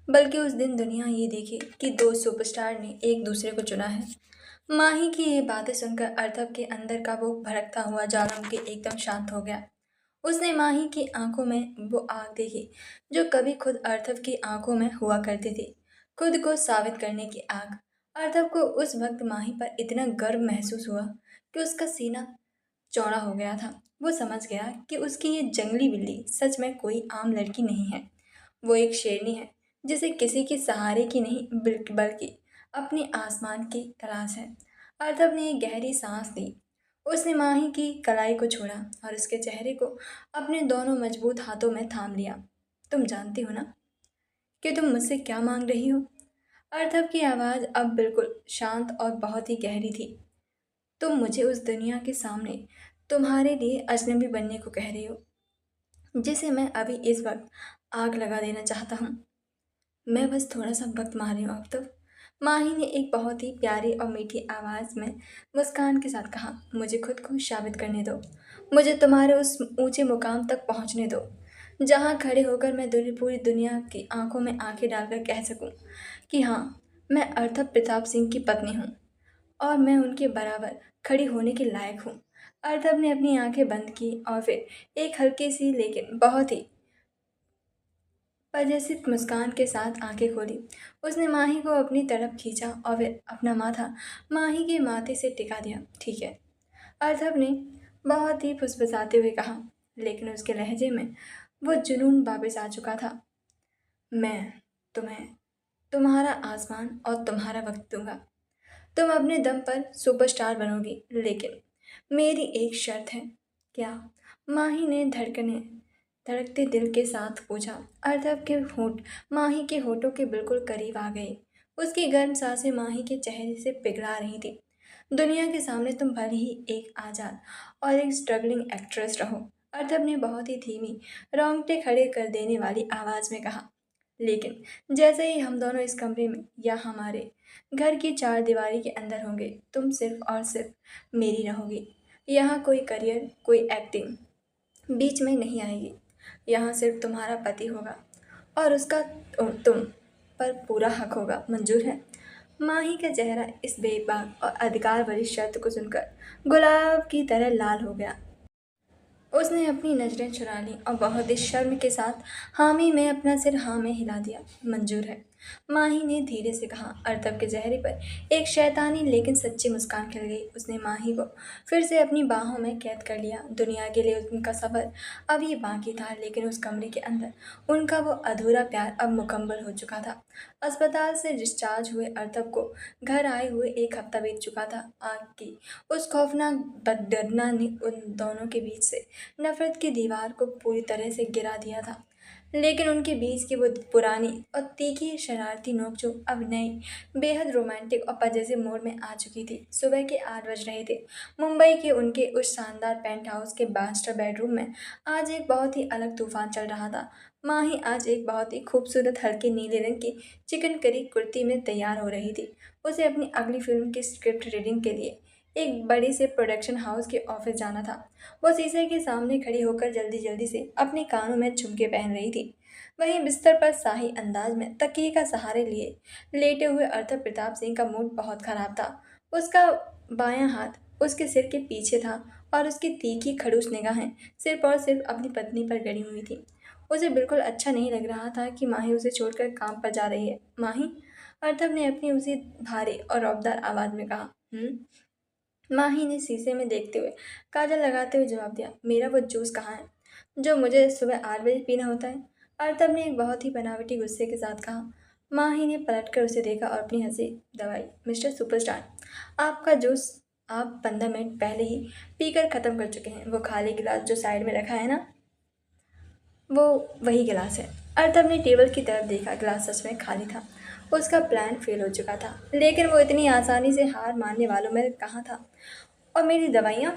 बल्कि उस दिन दुनिया ये देखे कि दो सुपरस्टार ने एक दूसरे को चुना है। माही की ये बातें सुनकर अर्थव के अंदर का वो भड़कता हुआ ज्वालामुखी एकदम शांत हो गया। उसने माही की आंखों में वो आग देखी जो कभी खुद अर्थव की आंखों में हुआ करती थी, खुद को साबित करने की आग। अर्थव को उस वक्त माही पर इतना गर्व महसूस हुआ कि उसका सीना चौड़ा हो गया था। वो समझ गया कि उसकी ये जंगली बिल्ली सच में कोई आम लड़की नहीं है। वो एक शेरनी है जिसे किसी के सहारे की नहीं बल्कि अपने आसमान की तलाश है। अर्थव ने एक गहरी सांस ली। उसने माही की कलाई को छोड़ा और उसके चेहरे को अपने दोनों मजबूत हाथों में थाम लिया। तुम जानती हो ना कि तुम मुझसे क्या मांग रही हो? अर्थव की आवाज़ अब बिल्कुल शांत और बहुत ही गहरी थी। तुम मुझे उस दुनिया के सामने तुम्हारे लिए अजनबी बनने को कह रही हो, जिसे मैं अभी इस वक्त आग लगा देना चाहता हूँ। मैं बस थोड़ा सा वक्त मार रही हूँ अब तो। माही ने एक बहुत ही प्यारी और मीठी आवाज़ में मुस्कान के साथ कहा, मुझे खुद को साबित करने दो। मुझे तुम्हारे उस ऊंचे मुकाम तक पहुँचने दो जहाँ खड़े होकर मैं पूरी दुनिया की आंखों में आंखें डालकर कह सकूं कि हाँ, मैं अर्थव प्रताप सिंह की पत्नी हूँ और मैं उनके बराबर खड़ी होने के लायक हूँ। अर्थव ने अपनी आंखें बंद की और फिर एक हल्की सी लेकिन बहुत ही परिचित मुस्कान के साथ आंखें खोली। उसने माही को अपनी तरफ खींचा और फिर अपना माथा माही के माथे से टिका दिया। ठीक है, अर्थव ने बहुत ही फुसफुसाते हुए कहा, लेकिन उसके लहजे में वो जुनून वापस आ चुका था। मैं तुम्हें तुम्हारा आसमान और तुम्हारा वक्त दूंगा। तुम अपने दम पर सुपरस्टार बनोगी, लेकिन मेरी एक शर्त है। क्या? माही ने धड़कते दिल के साथ पूछा। अर्थव के होठ माही के होठों के बिल्कुल करीब आ गए। उसकी गर्म सांसें माही के चेहरे से पिघला रही थी। दुनिया के सामने तुम भले ही एक आजाद और एक स्ट्रगलिंग एक्ट्रेस रहो, अर्थव ने बहुत ही धीमी, रोंगटे खड़े कर देने वाली आवाज में कहा, लेकिन जैसे ही हम दोनों इस कमरे में या हमारे घर की चार दीवारी के अंदर होंगे, तुम सिर्फ और सिर्फ मेरी रहोगी। यहाँ कोई करियर, कोई एक्टिंग बीच में नहीं आएगी। यहाँ सिर्फ तुम्हारा पति होगा और उसका तुम पर पूरा हक होगा। मंजूर है? माही का चेहरा इस बेबाक और अधिकार भरी शर्त को सुनकर गुलाब की तरह लाल हो गया। उसने अपनी नजरें चुरा लीं और बहुत ही शर्म के साथ हामी में अपना सिर हाँ में हिला दिया। मंजूर है, माही ने धीरे से कहा। अर्थव के चेहरे पर एक शैतानी लेकिन सच्ची मुस्कान खिल गई। उसने माही को फिर से अपनी बाहों में कैद कर लिया। दुनिया के लिए उनका सफ़र अभी बाकी था, लेकिन उस कमरे के अंदर उनका वो अधूरा प्यार अब मुकम्मल हो चुका था। अस्पताल से डिस्चार्ज हुए अर्थव को घर आए हुए एक हफ्ता बीत चुका था। आग की उस खौफनाक बददुर्ना ने उन दोनों के बीच से नफरत की दीवार को पूरी तरह से गिरा दिया था। लेकिन उनके बीच की वो पुरानी और तीखी शरारती नोक-झोंक अब नई, बेहद रोमांटिक और पजेसिव मोड में आ चुकी थी। सुबह के 8 बज रहे थे। मुंबई के उनके उस शानदार पेंट हाउस के मास्टर बेडरूम में आज एक बहुत ही अलग तूफान चल रहा था। माही आज एक बहुत ही खूबसूरत हल्के नीले रंग की चिकन करी कुर्ती में तैयार हो रही थी। उसे अपनी अगली फिल्म की स्क्रिप्ट रीडिंग के लिए एक बड़े से प्रोडक्शन हाउस के ऑफिस जाना था। वो शीशे के सामने खड़ी होकर जल्दी जल्दी से अपने कानों में झुमके पहन रही थी। वहीं बिस्तर पर शाही अंदाज में तकिए का सहारे लिए लेटे हुए अर्थर प्रताप सिंह का मूड बहुत खराब था। उसका बायां हाथ उसके सिर के पीछे था और उसकी तीखी खड़ूस निगाहें सिर्फ और सिर्फ अपनी पत्नी पर गड़ी हुई थी। उसे बिल्कुल अच्छा नहीं लग रहा था कि माही उसे छोड़कर काम पर जा रही है। माही, अर्थव ने अपनी उसी भारी और रौबदार आवाज में कहा। माही ने शीशे में देखते हुए काजल लगाते हुए जवाब दिया, मेरा वो जूस कहाँ है जो मुझे सुबह 8 बजे पीना होता है। अर्तब ने एक बहुत ही बनावटी गुस्से के साथ कहा। माही ने पलटकर उसे देखा और अपनी हंसी दबाई। मिस्टर सुपरस्टार, आपका जूस आप 15 मिनट पहले ही पीकर खत्म कर चुके हैं। वो खाली गिलास जो साइड में रखा है ना, वो वही गिलास है। अर्तब ने टेबल की तरफ देखा। गिलास सच में खाली था। उसका प्लान फेल हो चुका था, लेकिन वो इतनी आसानी से हार मानने वालों में कहाँ था। और मेरी दवाइयाँ,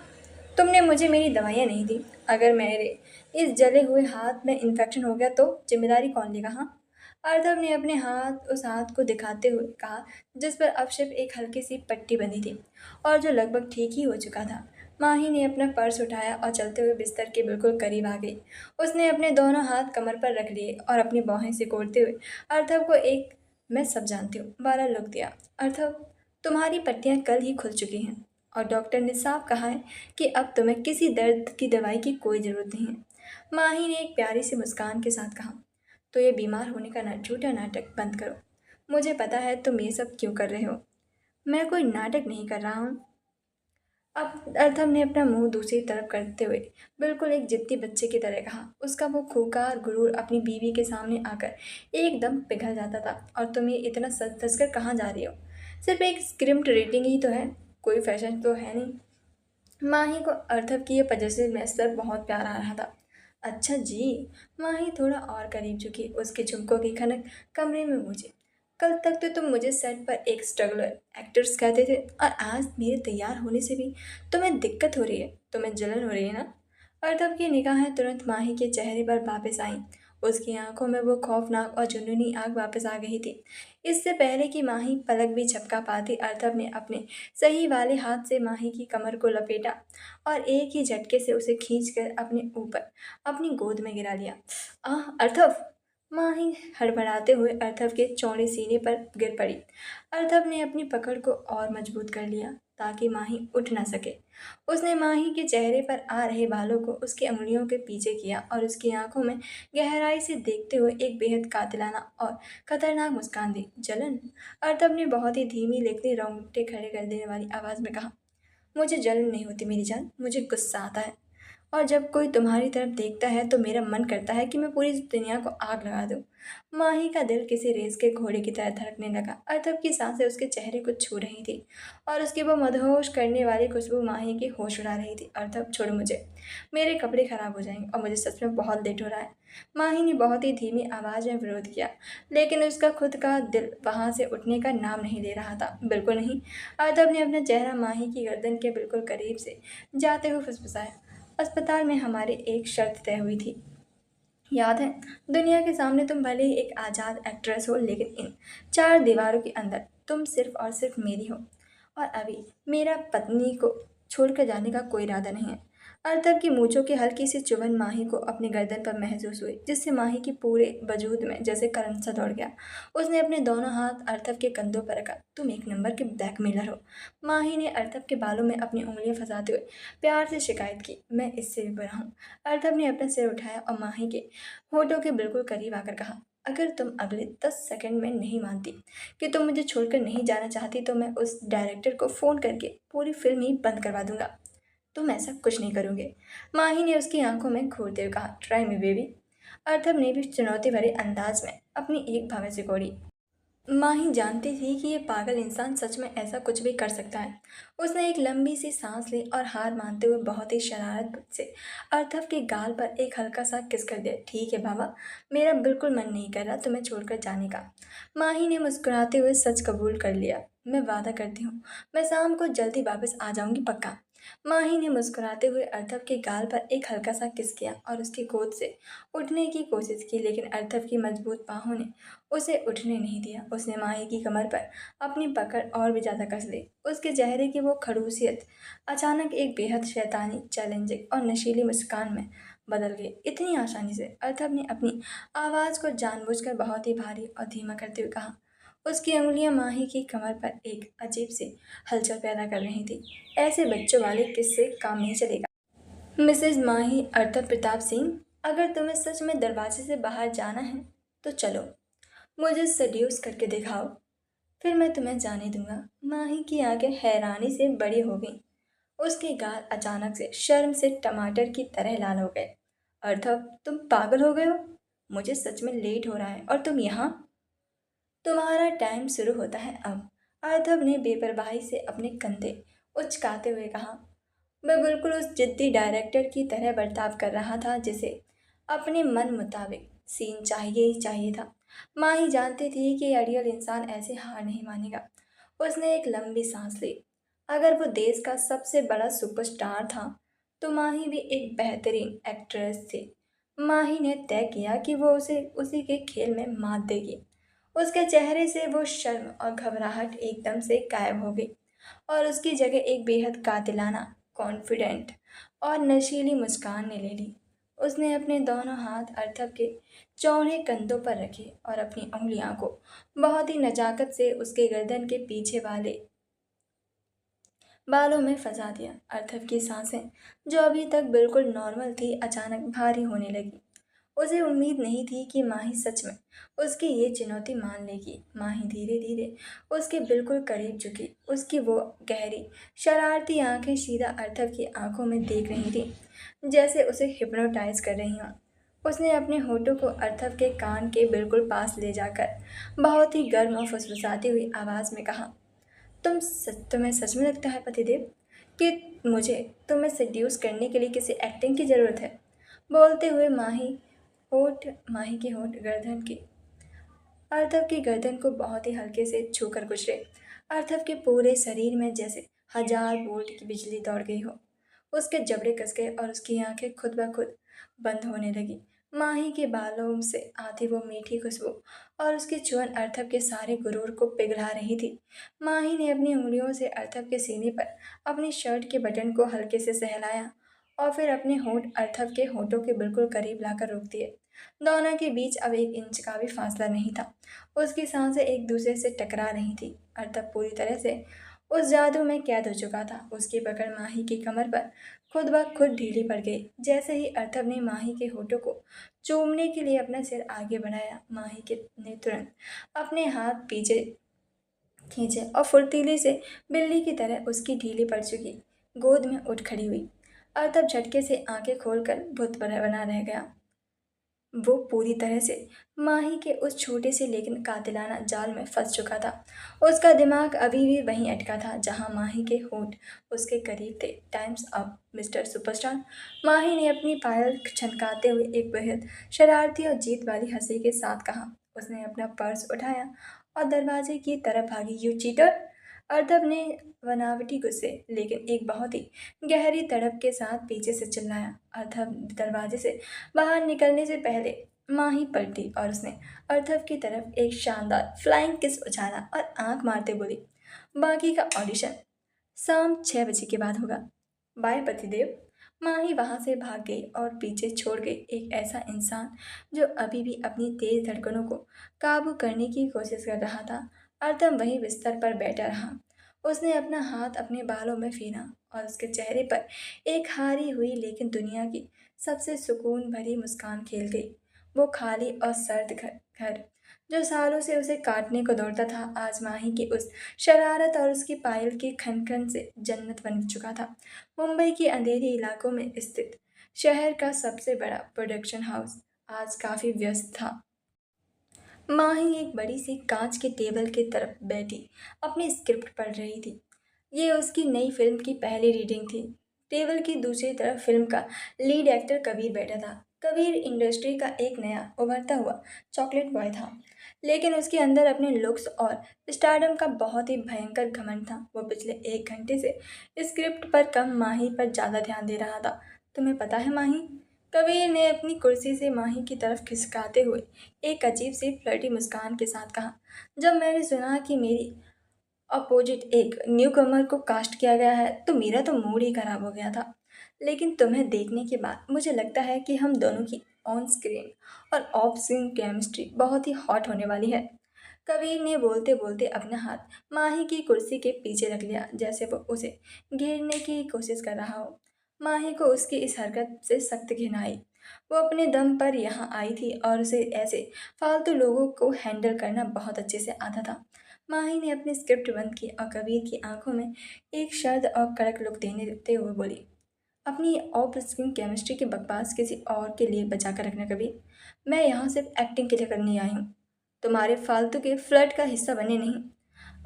तुमने मुझे मेरी दवाइयाँ नहीं दी। अगर मेरे इस जले हुए हाथ में इन्फेक्शन हो गया तो जिम्मेदारी कौन लेगा? हाँ, अर्धव ने अपने हाथ उस हाथ को दिखाते हुए कहा जिस पर अब सिर्फ एक हल्की सी पट्टी बंधी थी और जो लगभग ठीक ही हो चुका था। माही ने अपना पर्स उठाया और चलते हुए बिस्तर के बिल्कुल करीब आ गई। उसने अपने दोनों हाथ कमर पर रख लिए और अपनी बाहें सिकोड़ते हुए अर्थव को एक मैं सब जानती हूँ वाला लुक दिया। अर्थव, तुम्हारी पट्टियाँ कल ही खुल चुकी हैं और डॉक्टर ने साफ कहा है कि अब तुम्हें किसी दर्द की दवाई की कोई ज़रूरत नहीं है। माही ने एक प्यारी सी मुस्कान के साथ कहा, तो ये बीमार होने का झूठा नाटक बंद करो। मुझे पता है तुम ये सब क्यों कर रहे हो। मैं कोई नाटक नहीं कर रहा हूँ। अब अर्थम ने अपना मुंह दूसरी तरफ करते हुए बिल्कुल एक जिद्दी बच्चे की तरह कहा। उसका वो खूंखार गुरूर अपनी बीवी के सामने आकर एकदम पिघल जाता था। और तुम ये इतना सच धस कर कहाँ जा रही हो? सिर्फ एक स्क्रिप्ट रीडिंग ही तो है, कोई फैशन तो है नहीं। माही को अर्थव की ये पजेसिव मैस पर बहुत प्यार आ रहा था। अच्छा जी। माही थोड़ा और करीब झुकी। उसके झुमकों की खनक कमरे में गूंजी। कल तक तो तुम मुझे सेट पर एक स्ट्रगलर एक्टर्स कहते थे और आज मेरे तैयार होने से भी तुम्हें दिक्कत हो रही है, तुम्हें जलन हो रही है ना? अर्थव की निगाहें तुरंत माही के चेहरे पर वापस आईं। उसकी आंखों में वो खौफनाक और जुनूनी आग वापस आ गई थी। इससे पहले कि माही पलक भी झपका पाती, अर्थव ने अपने सही वाले हाथ से माही की कमर को लपेटा और एक ही झटके से उसे खींचकर अपने ऊपर अपनी गोद में गिरा लिया। आह अर्थव! माही हड़बड़ाते हुए अर्थव के चौड़े सीने पर गिर पड़ी। अर्थव ने अपनी पकड़ को और मजबूत कर लिया ताकि माही उठ न सके। उसने माही के चेहरे पर आ रहे बालों को उसकी अंगुलियों के पीछे किया और उसकी आंखों में गहराई से देखते हुए एक बेहद कातिलाना और खतरनाक मुस्कान दी। जलन? अर्थव ने बहुत ही धीमी लेकिन रोंगटे खड़े कर देने वाली आवाज में कहा। मुझे जलन नहीं होती मेरी जान, मुझे गुस्सा आता है। और जब कोई तुम्हारी तरफ देखता है तो मेरा मन करता है कि मैं पूरी दुनिया को आग लगा दूं। माही का दिल किसी रेस के घोड़े की तरह धड़कने लगा। अर्थव की सांसें उसके चेहरे को छू रही थी और उसकी वो मदहोश करने वाली खुशबू माही की होश उड़ा रही थी। अर्थव छोड़ मुझे, मेरे कपड़े खराब हो जाएंगे और मुझे सच में बहुत लेट हो रहा है। माही ने बहुत ही धीमी आवाज में विरोध किया, लेकिन उसका खुद का दिल वहां से उठने का नाम नहीं ले रहा था। बिल्कुल नहीं। अर्थव ने अपना चेहरा माही की गर्दन के बिल्कुल करीब से जाते हुए फुसफुसाया। अस्पताल में हमारी एक शर्त तय हुई थी, याद है? दुनिया के सामने तुम भले ही एक आज़ाद एक्ट्रेस हो, लेकिन इन 4 दीवारों के अंदर तुम सिर्फ और सिर्फ मेरी हो। और अभी मेरा पत्नी को छोड़कर जाने का कोई इरादा नहीं है। अर्थव की मूंछों की हल्की सी चुभन माही को अपनी गर्दन पर महसूस हुई, जिससे माही की पूरे वजूद में जैसे करंट सा दौड़ गया। उसने अपने दोनों हाथ अर्थव के कंधों पर रखा। तुम एक नंबर के ब्लैकमेलर हो। माही ने अर्थव के बालों में अपनी उंगलियां फंसाते हुए प्यार से शिकायत की। मैं इससे भी बुरा हूँ। अर्थव ने अपना सिर उठाया और माही के होठों के बिल्कुल करीब आकर कहा, अगर तुम अगले 10 सेकंड में नहीं मानती कि तुम मुझे छोड़कर नहीं जाना चाहती तो मैं उस डायरेक्टर को फ़ोन करके पूरी फिल्म ही बंद करवा दूंगा। तुम ऐसा कुछ नहीं करोगे। माही ने उसकी आंखों में घूरते हुए कहा, ट्राई मी बेबी। अर्थव ने भी चुनौती भरे अंदाज में अपनी एक भवें सिकोड़ी। माही जानती थी कि ये पागल इंसान सच में ऐसा कुछ भी कर सकता है। उसने एक लंबी सी सांस ली और हार मानते हुए बहुत ही शरारत से अर्थव के गाल पर एक हल्का सा किस कर दिया। ठीक है बाबा, मेरा बिल्कुल मन नहीं कर रहा तुम्हें छोड़कर जाने का। माही ने मुस्कुराते हुए सच कबूल कर लिया। मैं वादा करती हूँ, मैं शाम को जल्दी वापस आ जाऊंगी पक्का। माही ने मुस्कुराते हुए अर्थव के गाल पर एक हल्का सा किस किया और उसकी गोद से उठने की कोशिश की, लेकिन अर्थव की मजबूत बाहों ने उसे उठने नहीं दिया। उसने माही की कमर पर अपनी पकड़ और भी ज्यादा कस ली। उसके चेहरे की वो खड़ूसियत अचानक एक बेहद शैतानी, चैलेंजिंग और नशीली मुस्कान में बदल गई। इतनी आसानी से? अर्थव ने अपनी आवाज को जानबूझकर बहुत ही भारी और धीमा करते हुए कहा। उसकी उंगलियां माही की कमर पर एक अजीब सी हलचल पैदा कर रही थी। ऐसे बच्चों वाले किससे काम नहीं चलेगा। मिसेज माही, अर्थव प्रताप सिंह, अगर तुम्हें सच में दरवाजे से बाहर जाना है तो चलो, मुझे सड्यूस करके दिखाओ, फिर मैं तुम्हें जाने दूंगा। माही की आंखें हैरानी से बड़ी हो गईं। उसके गाल अचानक से शर्म से टमाटर की तरह लाल हो गए। अर्थव, तुम पागल हो गए हो? मुझे सच में लेट हो रहा है और तुम यहाँ? तुम्हारा टाइम शुरू होता है अब। अर्थव ने बेपरवाही से अपने कंधे उचकाते हुए कहा। मैं बिल्कुल उस जिद्दी डायरेक्टर की तरह बर्ताव कर रहा था जिसे अपने मन मुताबिक सीन चाहिए ही चाहिए था। माही जानती थी कि अड़ियल इंसान ऐसे हार नहीं मानेगा। उसने एक लंबी सांस ली। अगर वो देश का सबसे बड़ा सुपरस्टार था तो माही भी एक बेहतरीन एक्ट्रेस थी। माही ने तय किया कि वो उसे उसी के खेल में मात देगी। उसके चेहरे से वो शर्म और घबराहट एकदम से गायब हो गई और उसकी जगह एक बेहद कातिलाना, कॉन्फिडेंट और नशीली मुस्कान ने ले ली। उसने अपने दोनों हाथ अर्थव के चौड़े कंधों पर रखे और अपनी उंगलियों को बहुत ही नजाकत से उसके गर्दन के पीछे वाले बालों में फंसा दिया। अर्थव की सांसें, जो अभी तक बिल्कुल नॉर्मल थी, अचानक भारी होने लगी। उसे उम्मीद नहीं थी कि माही सच में उसकी ये चुनौती मान लेगी। माही धीरे धीरे उसके बिल्कुल करीब झुकी। उसकी वो गहरी, शरारती आंखें सीधा अर्थव की आंखों में देख रही थी, जैसे उसे हिप्नोटाइज कर रही हों। उसने अपने होठों को अर्थव के कान के बिल्कुल पास ले जाकर बहुत ही गर्म और फुसफुसाती हुई आवाज में कहा। तुम्हें सच में लगता है पतिदेव कि मुझे तुम्हें सेड्यूस करने के लिए किसी एक्टिंग की जरूरत है? बोलते हुए माही के होठ गर्दन की अर्थव की गर्दन को बहुत ही हल्के से छूकर गुजरे। अर्थव के पूरे शरीर में जैसे हजार वोल्ट की बिजली दौड़ गई हो। उसके जबड़े कस गए और उसकी आंखें खुद ब खुद बंद होने लगी। माही के बालों से आती वो मीठी खुशबू और उसकी चुअन अर्थव के सारे गुरूर को पिघला रही थी। माही ने अपनी उंगलियों से अर्थव के सीने पर अपनी शर्ट के बटन को हल्के से सहलाया और फिर अपने होंठ अर्थव के होंठों के बिल्कुल करीब लाकर रोक दिए। दोनों के बीच अब 1 इंच का भी फासला नहीं था। उसकी सांसें एक दूसरे से टकरा रही थी। अर्थव पूरी तरह से उस जादू में कैद हो चुका था। उसकी पकड़ माही की कमर पर खुद ब खुद ढीली पड़ गई। जैसे ही अर्थव ने माही के होठों को चूमने के लिए अपना सिर आगे बढ़ाया, माही के ने तुरंत अपने हाथ पीछे खींचे और फुर्तीले से बिल्ली की तरह उसकी ढीली पड़ चुकी गोद में उठ खड़ी हुई। अर्थव झटके से आंखें खोलकर बुत बना रह गया। वो पूरी तरह से माही के उस छोटे से लेकिन कातिलाना जाल में फंस चुका था। उसका दिमाग अभी भी वहीं अटका था जहां माही के होंठ उसके करीब थे। Times up mister superstar. Mahi ने अपनी पायल छनकाते हुए एक बेहद शरारती और जीत वाली हंसी के साथ कहा। उसने अपना पर्स उठाया और दरवाजे की तरफ भागी। You cheater! अर्थव ने बनावटी गुस्से लेकिन एक बहुत ही गहरी तड़प के साथ पीछे से चिल्लाया। अर्थव दरवाजे से बाहर निकलने से पहले माही पलटी और उसने अर्थव की तरफ एक शानदार फ्लाइंग किस उछाला और आंख मारते बोली, बाकी का ऑडिशन शाम 6 बजे के बाद होगा। बाय पतिदेव। माही वहां से भाग गई और पीछे छोड़ गई एक ऐसा इंसान जो अभी भी अपनी तेज धड़कनों को काबू करने की कोशिश कर रहा था। अर्थव वहीं बिस्तर पर बैठा रहा। उसने अपना हाथ अपने बालों में फेरा और उसके चेहरे पर एक हारी हुई लेकिन दुनिया की सबसे सुकून भरी मुस्कान खेल गई। वो खाली और सर्द घर जो सालों से उसे काटने को दौड़ता था, आज माही की उस शरारत और उसकी पायल की खनखन से जन्नत बन चुका था। मुंबई के अंधेरी इलाकों में स्थित शहर का सबसे बड़ा प्रोडक्शन हाउस आज काफी व्यस्त था। माही एक बड़ी सी कांच के टेबल की तरफ बैठी अपनी स्क्रिप्ट पढ़ रही थी। ये उसकी नई फिल्म की पहली रीडिंग थी। टेबल की दूसरी तरफ फिल्म का लीड एक्टर कबीर बैठा था। कबीर इंडस्ट्री का एक नया उभरता हुआ चॉकलेट बॉय था, लेकिन उसके अंदर अपने लुक्स और स्टारडम का बहुत ही भयंकर घमंड था। वो पिछले 1 घंटे से स्क्रिप्ट पर कम, माही पर ज़्यादा ध्यान दे रहा था। तुम्हें पता है माही, कबीर ने अपनी कुर्सी से माही की तरफ खिसकाते हुए एक अजीब सी फ्लर्टी मुस्कान के साथ कहा, जब मैंने सुना कि मेरी अपोजिट एक न्यू कमर को कास्ट किया गया है तो मेरा तो मूड ही खराब हो गया था। लेकिन तुम्हें देखने के बाद मुझे लगता है कि हम दोनों की ऑन स्क्रीन और ऑफ स्क्रीन केमिस्ट्री बहुत ही हॉट होने वाली है। कबीर ने बोलते बोलते अपना हाथ माही की कुर्सी के पीछे रख लिया, जैसे वो उसे घेरने की कोशिश कर रहा हो। माही को उसकी इस हरकत से सख्त घिन आई। वो अपने दम पर यहाँ आई थी और उसे ऐसे फालतू लोगों को हैंडल करना बहुत अच्छे से आता था। माही ने अपनी स्क्रिप्ट बंद की और कबीर की आंखों में एक शर्द और कड़क लुक देने देते हुए बोली, अपनी ऑफ स्क्रीन केमिस्ट्री की बकवास किसी और के लिए बचा कर रखना कबीर। मैं यहाँ सिर्फ एक्टिंग के लिए करने आई हूँ, तुम्हारे फालतू के फ्लर्ट का हिस्सा बने नहीं।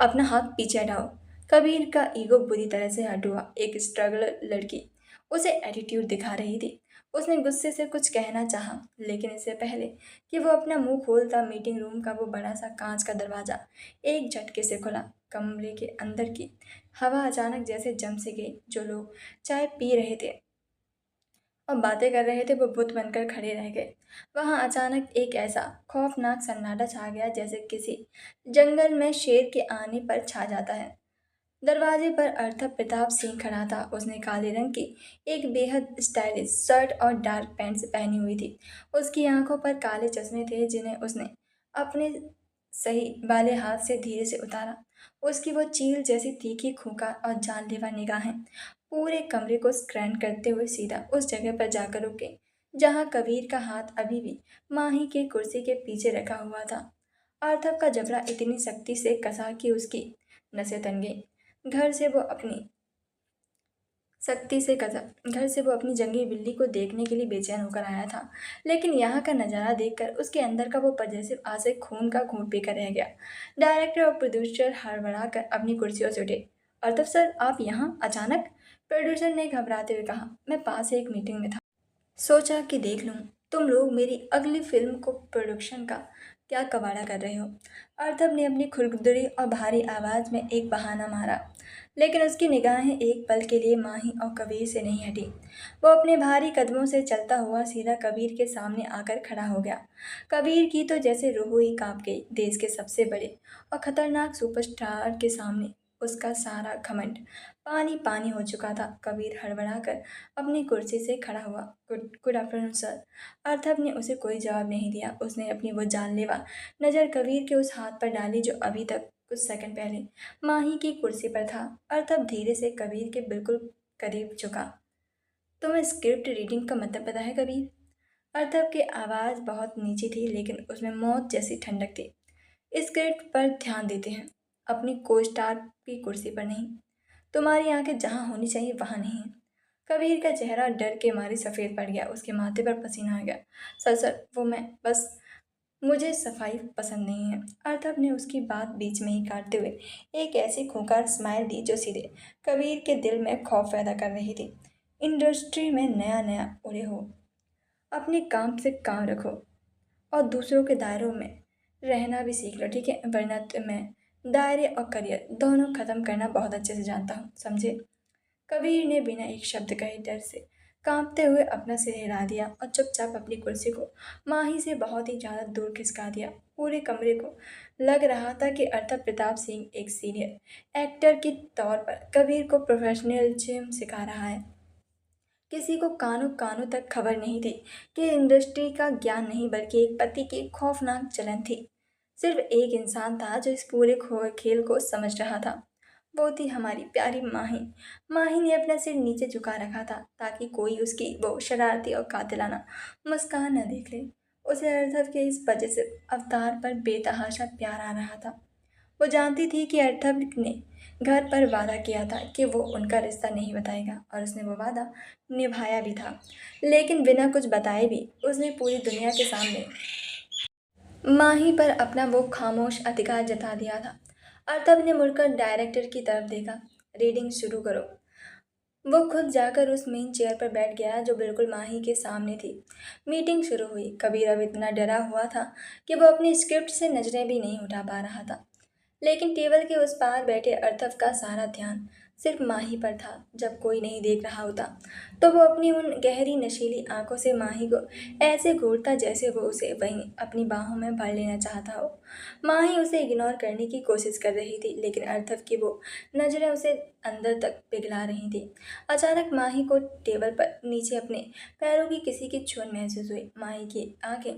अपना हाथ पीछे हटाओ। कबीर का ईगो बुरी तरह से हट हुआ। एक स्ट्रगलर लड़की उसे एटीट्यूड दिखा रही थी। उसने गुस्से से कुछ कहना चाहा, लेकिन इससे पहले कि वो अपना मुंह खोलता, मीटिंग रूम का वो बड़ा सा कांच का दरवाजा एक झटके से खुला। कमरे के अंदर की हवा अचानक जैसे जम से गई। जो लोग चाय पी रहे थे और बातें कर रहे थे वो बुत बनकर खड़े रह गए। वहां अचानक एक ऐसा खौफनाक सन्नाटा छा गया जैसे किसी जंगल में शेर के आने पर छा जाता है। दरवाजे पर अर्थक प्रताप सिंह खड़ा था। उसने काले रंग की एक बेहद स्टाइलिश शर्ट और डार्क पैंट्स पहनी हुई थी। उसकी आंखों पर काले चश्मे थे जिन्हें उसने अपने सही वाले हाथ से धीरे से उतारा। उसकी वो चील जैसी तीखी, खूंखार और जानलेवा निगाहें पूरे कमरे को स्कैन करते हुए सीधा उस जगह पर जाकर रुके जहां कबीर का हाथ अभी भी माही के कुर्सी के पीछे रखा हुआ था। अर्थक का जबड़ा इतनी सख्ती से कसा कि उसकी नसें तन गईं। घर से वो अपनी सख्ती से कसा घर से वो अपनी जंगली बिल्ली को देखने के लिए बेचैन होकर आया था, लेकिन यहाँ का नज़ारा देखकर उसके अंदर का वो पजेसिव आशिक खून का घूंट पीकर रह गया। डायरेक्टर और प्रोड्यूसर हड़बड़ाकर अपनी कुर्सियों से उठे। अर्तफ सर, आप यहाँ अचानक? प्रोड्यूसर ने घबराते हुए कहा, मैं पास एक मीटिंग में था, सोचा कि देख लूं तुम लोग मेरी अगली फिल्म को प्रोडक्शन का क्या कबाड़ा कर रहे हो। अर्थब ने अपनी खुरदरी और भारी आवाज़ में एक बहाना मारा, लेकिन उसकी निगाहें एक पल के लिए माही और कबीर से नहीं हटी। वो अपने भारी कदमों से चलता हुआ सीधा कबीर के सामने आकर खड़ा हो गया। कबीर की तो जैसे रूह ही कांप गई। देश के सबसे बड़े और खतरनाक सुपरस्टार के सामने उसका सारा घमंड पानी पानी हो चुका था। कबीर हड़बड़ाकर अपनी कुर्सी से खड़ा हुआ। Good good afternoon sir. अर्थब ने उसे कोई जवाब नहीं दिया। उसने अपनी वो जानलेवा नज़र कबीर के उस हाथ पर डाली जो अभी तक कुछ सेकंड पहले माही की कुर्सी पर था। अर्थब धीरे से कबीर के बिल्कुल करीब झुका। तुम्हें स्क्रिप्ट रीडिंग का मतलब पता है कबीर? अर्थब की आवाज़ बहुत नीची थी, लेकिन उसमें मौत जैसी ठंडक थी। स्क्रिप्ट पर ध्यान देते हैं, अपनी को स्टार की कुर्सी पर नहीं। तुम्हारी आंखें जहाँ होनी चाहिए वहाँ नहीं है। कबीर का चेहरा डर के मारे सफ़ेद पड़ गया। उसके माथे पर पसीना आ गया। सर वो मैं बस, मुझे सफाई पसंद नहीं है। अर्थब ने उसकी बात बीच में ही काटते हुए एक ऐसी खूंखार स्माइल दी जो सीधे कबीर के दिल में खौफ पैदा कर रही थी। इंडस्ट्री में नया नया उड़े हो, अपने काम से काम रखो और दूसरों के दायरों में रहना भी सीख लो, ठीक है? वरना तो मैं दायरे और करियर दोनों ख़त्म करना बहुत अच्छे से जानता हूँ, समझे? कबीर ने बिना एक शब्द कहे डर से कांपते हुए अपना सिर हिला दिया और चुपचाप अपनी कुर्सी को माही से बहुत ही ज़्यादा दूर खिसका दिया। पूरे कमरे को लग रहा था कि अर्थक प्रताप सिंह एक सीनियर एक्टर के तौर पर कबीर को प्रोफेशनलिज्म सिखा रहा है। किसी को कानों कानों तक खबर नहीं थी कि इंडस्ट्री का ज्ञान नहीं, बल्कि एक पति की खौफनाक चलन थी। सिर्फ एक इंसान था जो इस पूरे खेल को समझ रहा था। वो थी हमारी प्यारी माही। माही ने अपना सिर नीचे झुका रखा था ताकि कोई उसकी वो शरारती और कातिलाना मुस्कान न देख ले। उसे अर्थव के इस वजह से अवतार पर बेतहाशा प्यार आ रहा था। वो जानती थी कि अर्थव ने घर पर वादा किया था कि वो उनका रिश्ता नहीं बताएगा, और उसने वो वादा निभाया भी था। लेकिन बिना कुछ बताए भी उसने पूरी दुनिया के सामने माही पर अपना वो खामोश अधिकार जता दिया था। अर्तव ने मुड़कर डायरेक्टर की तरफ देखा। रीडिंग शुरू करो। वो खुद जाकर उस मेन चेयर पर बैठ गया जो बिल्कुल माही के सामने थी। मीटिंग शुरू हुई। कबीर अब इतना डरा हुआ था कि वो अपनी स्क्रिप्ट से नजरें भी नहीं उठा पा रहा था। लेकिन टेबल के उस पार बैठे अर्थव का सारा ध्यान सिर्फ माही पर था। जब कोई नहीं देख रहा होता तो वो अपनी उन गहरी नशीली आंखों से माही को ऐसे घूरता जैसे वो उसे वहीं अपनी बाहों में भर लेना चाहता हो। माही उसे इग्नोर करने की कोशिश कर रही थी लेकिन अर्थव की वो नजरें उसे अंदर तक पिघला रही थी। अचानक माही को टेबल पर नीचे अपने पैरों की किसी की छून महसूस हुई। माही की आंखें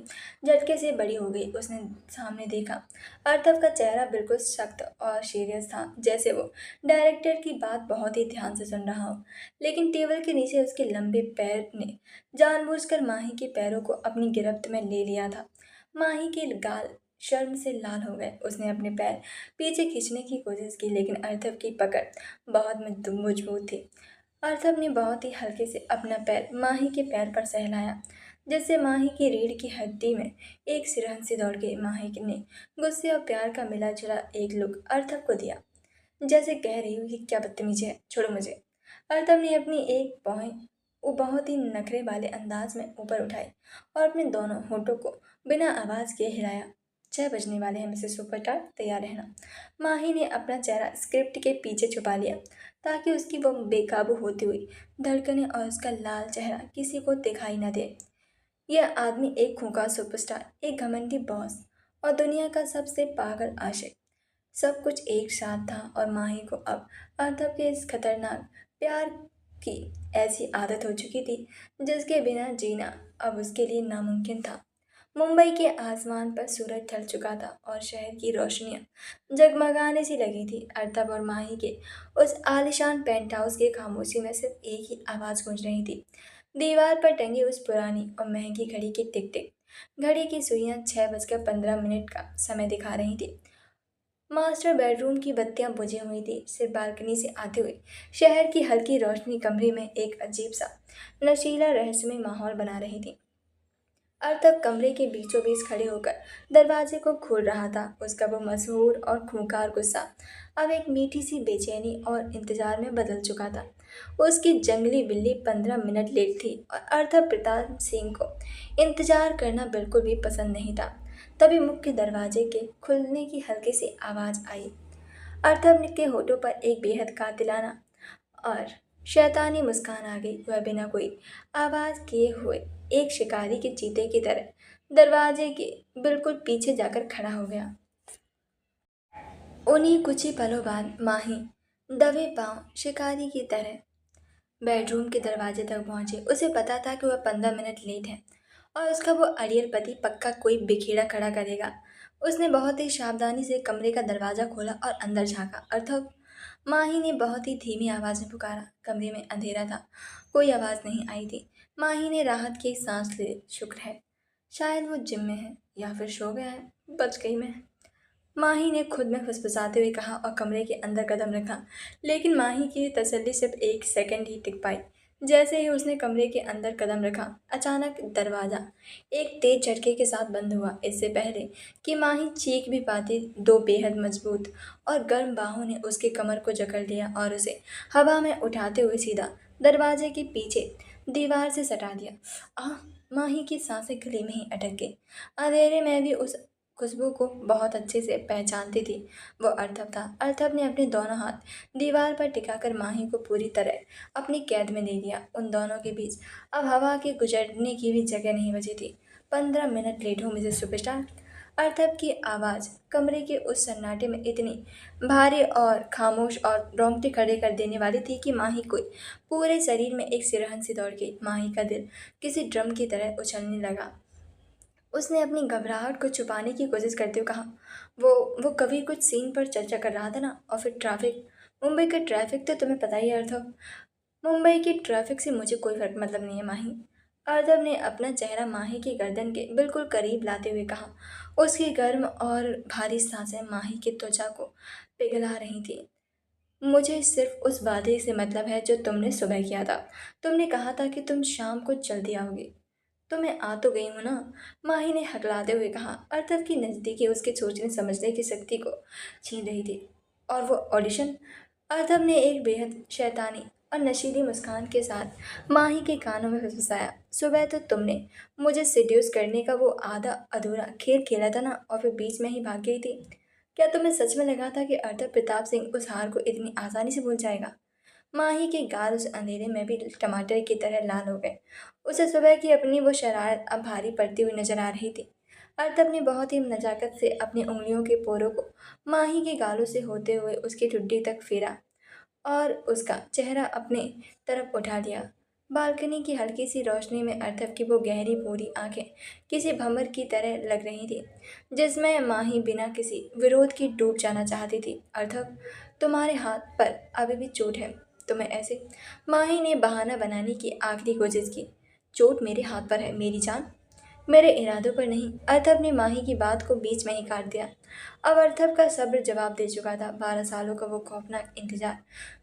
झटके से बड़ी हो गई। उसने सामने देखा। अर्थव का चेहरा बिल्कुल सख्त और सीरियस था जैसे वो डायरेक्टर की बात बहुत ही ध्यान से सुन रहा हो। लेकिन टेबल के नीचे उसके लंबे पैर ने जानबूझकर माही के पैरों को अपनी गिरफ्त में ले लिया था। माही के गाल शर्म से लाल हो गए। उसने अपने पैर पीछे खींचने की कोशिश की लेकिन अर्थव की पकड़ बहुत मजबूत थी। अर्थव ने बहुत ही हल्के से अपना पैर माही के पैर पर सहलाया जिससे माही की रीढ़ की हड्डी में एक सिरहन सी दौड़ गई। माही ने गुस्से और प्यार का मिला जुला एक लुक अर्थव को दिया जैसे कह रही हो कि क्या बदतमीजी है, छोड़ो मुझे। अर्थव ने अपनी एक भौहें वो बहुत ही नखरे वाले अंदाज में ऊपर उठाई और अपने दोनों होठों को बिना आवाज के हिलाया। 6 बजने वाले हैं मिसेस सुपरस्टार, तैयार रहना। माही ने अपना चेहरा स्क्रिप्ट के पीछे छुपा लिया ताकि उसकी वो बेकाबू होती हुई धड़कनें और उसका लाल चेहरा किसी को दिखाई न दे। यह आदमी एक खूंखार सुपरस्टार, एक घमंडी बॉस और दुनिया का सबसे पागल आशिक, सब कुछ एक साथ था। और माही को अब अर्थव के इस खतरनाक प्यार की ऐसी आदत हो चुकी थी जिसके बिना जीना अब उसके लिए नामुमकिन था। मुंबई के आसमान पर सूरज ढल चुका था और शहर की रोशनियां जगमगाने सी लगी थी। अर्थव और माही के उस आलिशान पेंट हाउस की खामोशी में सिर्फ एक ही आवाज़ गूंज रही थी। दीवार पर टंगी उस पुरानी और महंगी घड़ी की टिक टिक। घड़ी की सुइयां 6:15 का समय दिखा रही थी। मास्टर बेडरूम की बत्तियां बुझी हुई थी। सिर्फ बालकनी से आते हुए शहर की हल्की रोशनी कमरे में एक अजीब सा नशीला रहस्यमय माहौल बना रही थी। अर्थव कमरे के बीचों बीच खड़े होकर दरवाजे को खोल रहा था। उसका वो मशहूर और खूंखार गुस्सा अब एक मीठी सी बेचैनी और इंतजार में बदल चुका था। उसकी जंगली बिल्ली 15 मिनट लेट थी और अर्थव प्रताप सिंह को इंतजार करना बिल्कुल भी पसंद नहीं था। तभी मुख्य दरवाजे के खुलने की हल्की सी आवाज़ आई। अर्थव के होठों पर एक बेहद कातिलाना और शैतानी मुस्कान आ गई। वह बिना कोई आवाज़ किए हुए एक शिकारी के चीते की तरह दरवाजे के बिल्कुल पीछे जाकर खड़ा हो गया। उन्हीं कुछ ही पलों बाद माही दबे पांव शिकारी की तरह बेडरूम के दरवाजे तक पहुंचे। उसे पता था कि वह 15 मिनट लेट है और उसका वो अड़ियल पति पक्का कोई बिखेड़ा खड़ा करेगा। उसने बहुत ही सावधानी से कमरे का दरवाज़ा खोला और अंदर झांका। अर्थव, माही ने बहुत ही धीमी आवाज़ में पुकारा। कमरे में अंधेरा था, कोई आवाज़ नहीं आई थी। माही ने राहत की सांस ली। शुक्र है, शायद वो जिम में है या फिर सो गया है, बच गई मैं। माही ने खुद में फुसफुसाते हुए कहा और कमरे के अंदर कदम रखा। लेकिन माही की तसल्ली सिर्फ एक सेकंड ही टिक पाई। जैसे ही उसने कमरे के अंदर कदम रखा अचानक दरवाज़ा एक तेज झटके के साथ बंद हुआ। इससे पहले कि माही चीख भी पाती, दो बेहद मजबूत और गर्म बाहों ने उसके कमर को जकड़ लिया और उसे हवा में उठाते हुए सीधा दरवाजे के पीछे दीवार से सटा दिया। आह! माही की सांसें गले में ही अटक गई। अंधेरे में भी उस खुशबू को बहुत अच्छे से पहचानती थी। वो अर्थव था। अर्थव ने अपने दोनों हाथ दीवार पर टिकाकर माही को पूरी तरह अपनी कैद में ले लिया। उन दोनों के बीच अब हवा के गुजरने की भी जगह नहीं बची थी। 15 मिनट लेट हूँ मिसेस सुपरस्टार। अर्थव की आवाज़ कमरे के उस सन्नाटे में इतनी भारी और खामोश और रोंगटे खड़े कर देने वाली थी कि माही को पूरे शरीर में एक सिरहन सी दौड़ गई। माही का दिल किसी ड्रम की तरह उछलने लगा। उसने अपनी घबराहट को छुपाने की कोशिश करते हुए कहा, वो कभी कुछ सीन पर चर्चा कर रहा था ना, और फिर ट्रैफिक, मुंबई का ट्रैफिक तो तुम्हें पता ही है अर्थव। मुंबई की ट्रैफिक से मुझे कोई फर्क मतलब नहीं है माही। अर्थव ने अपना चेहरा माही की गर्दन के बिल्कुल करीब लाते हुए कहा। उसकी गर्म और भारी सांसें माही की त्वचा को पिघला रही थी। मुझे सिर्फ उस वादे से मतलब है जो तुमने सुबह किया था। तुमने कहा था कि तुम शाम को जल्दी आओगे। तो मैं आ तो गई हूँ ना, माही ने हकलाते हुए कहा। अर्थव की नज़दीकी उसके सोचने समझने की शक्ति को छीन रही थी। और वो ऑडिशन? अर्थव ने एक बेहद शैतानी और नशीली मुस्कान के साथ माही के कानों में फुसफुसाया। सुबह तो तुमने मुझे सेड्यूस करने का वो आधा अधूरा खेल खेला था ना, और फिर बीच में ही भाग गई थी। क्या तुम्हें सच में लगा था कि अर्थव प्रताप सिंह उस हार को इतनी आसानी से भूल जाएगा? माही के गाल उस अंधेरे में भी टमाटर की तरह लाल हो गए। उसे सुबह की अपनी वो शरारत अब भारी पड़ती हुई नजर आ रही थी। अर्तब ने बहुत ही नजाकत से अपनी उंगलियों के पोरों को माही के गालों से होते हुए उसकी ठुड्डी तक फेरा और उसका चेहरा अपने तरफ उठा लिया। बालकनी की हल्की सी रोशनी में अर्थव की वो गहरी भूरी आंखें किसी भंवर की तरह लग रही थी, जिसमें माही बिना किसी विरोध की डूब जाना चाहती थी। अर्थव, तुम्हारे हाथ पर अभी भी चोट है। तुम्हें ऐसे? माही ने बहाना बनाने की आखिरी कोशिश की। चोट मेरे हाथ पर है मेरी जान, मेरे इरादों पर नहीं। अर्थव ने माही की बात को बीच में ही काट दिया। अब अर्थव का सब्र जवाब दे चुका था। 12 सालों का वो खौफनाक इंतजार,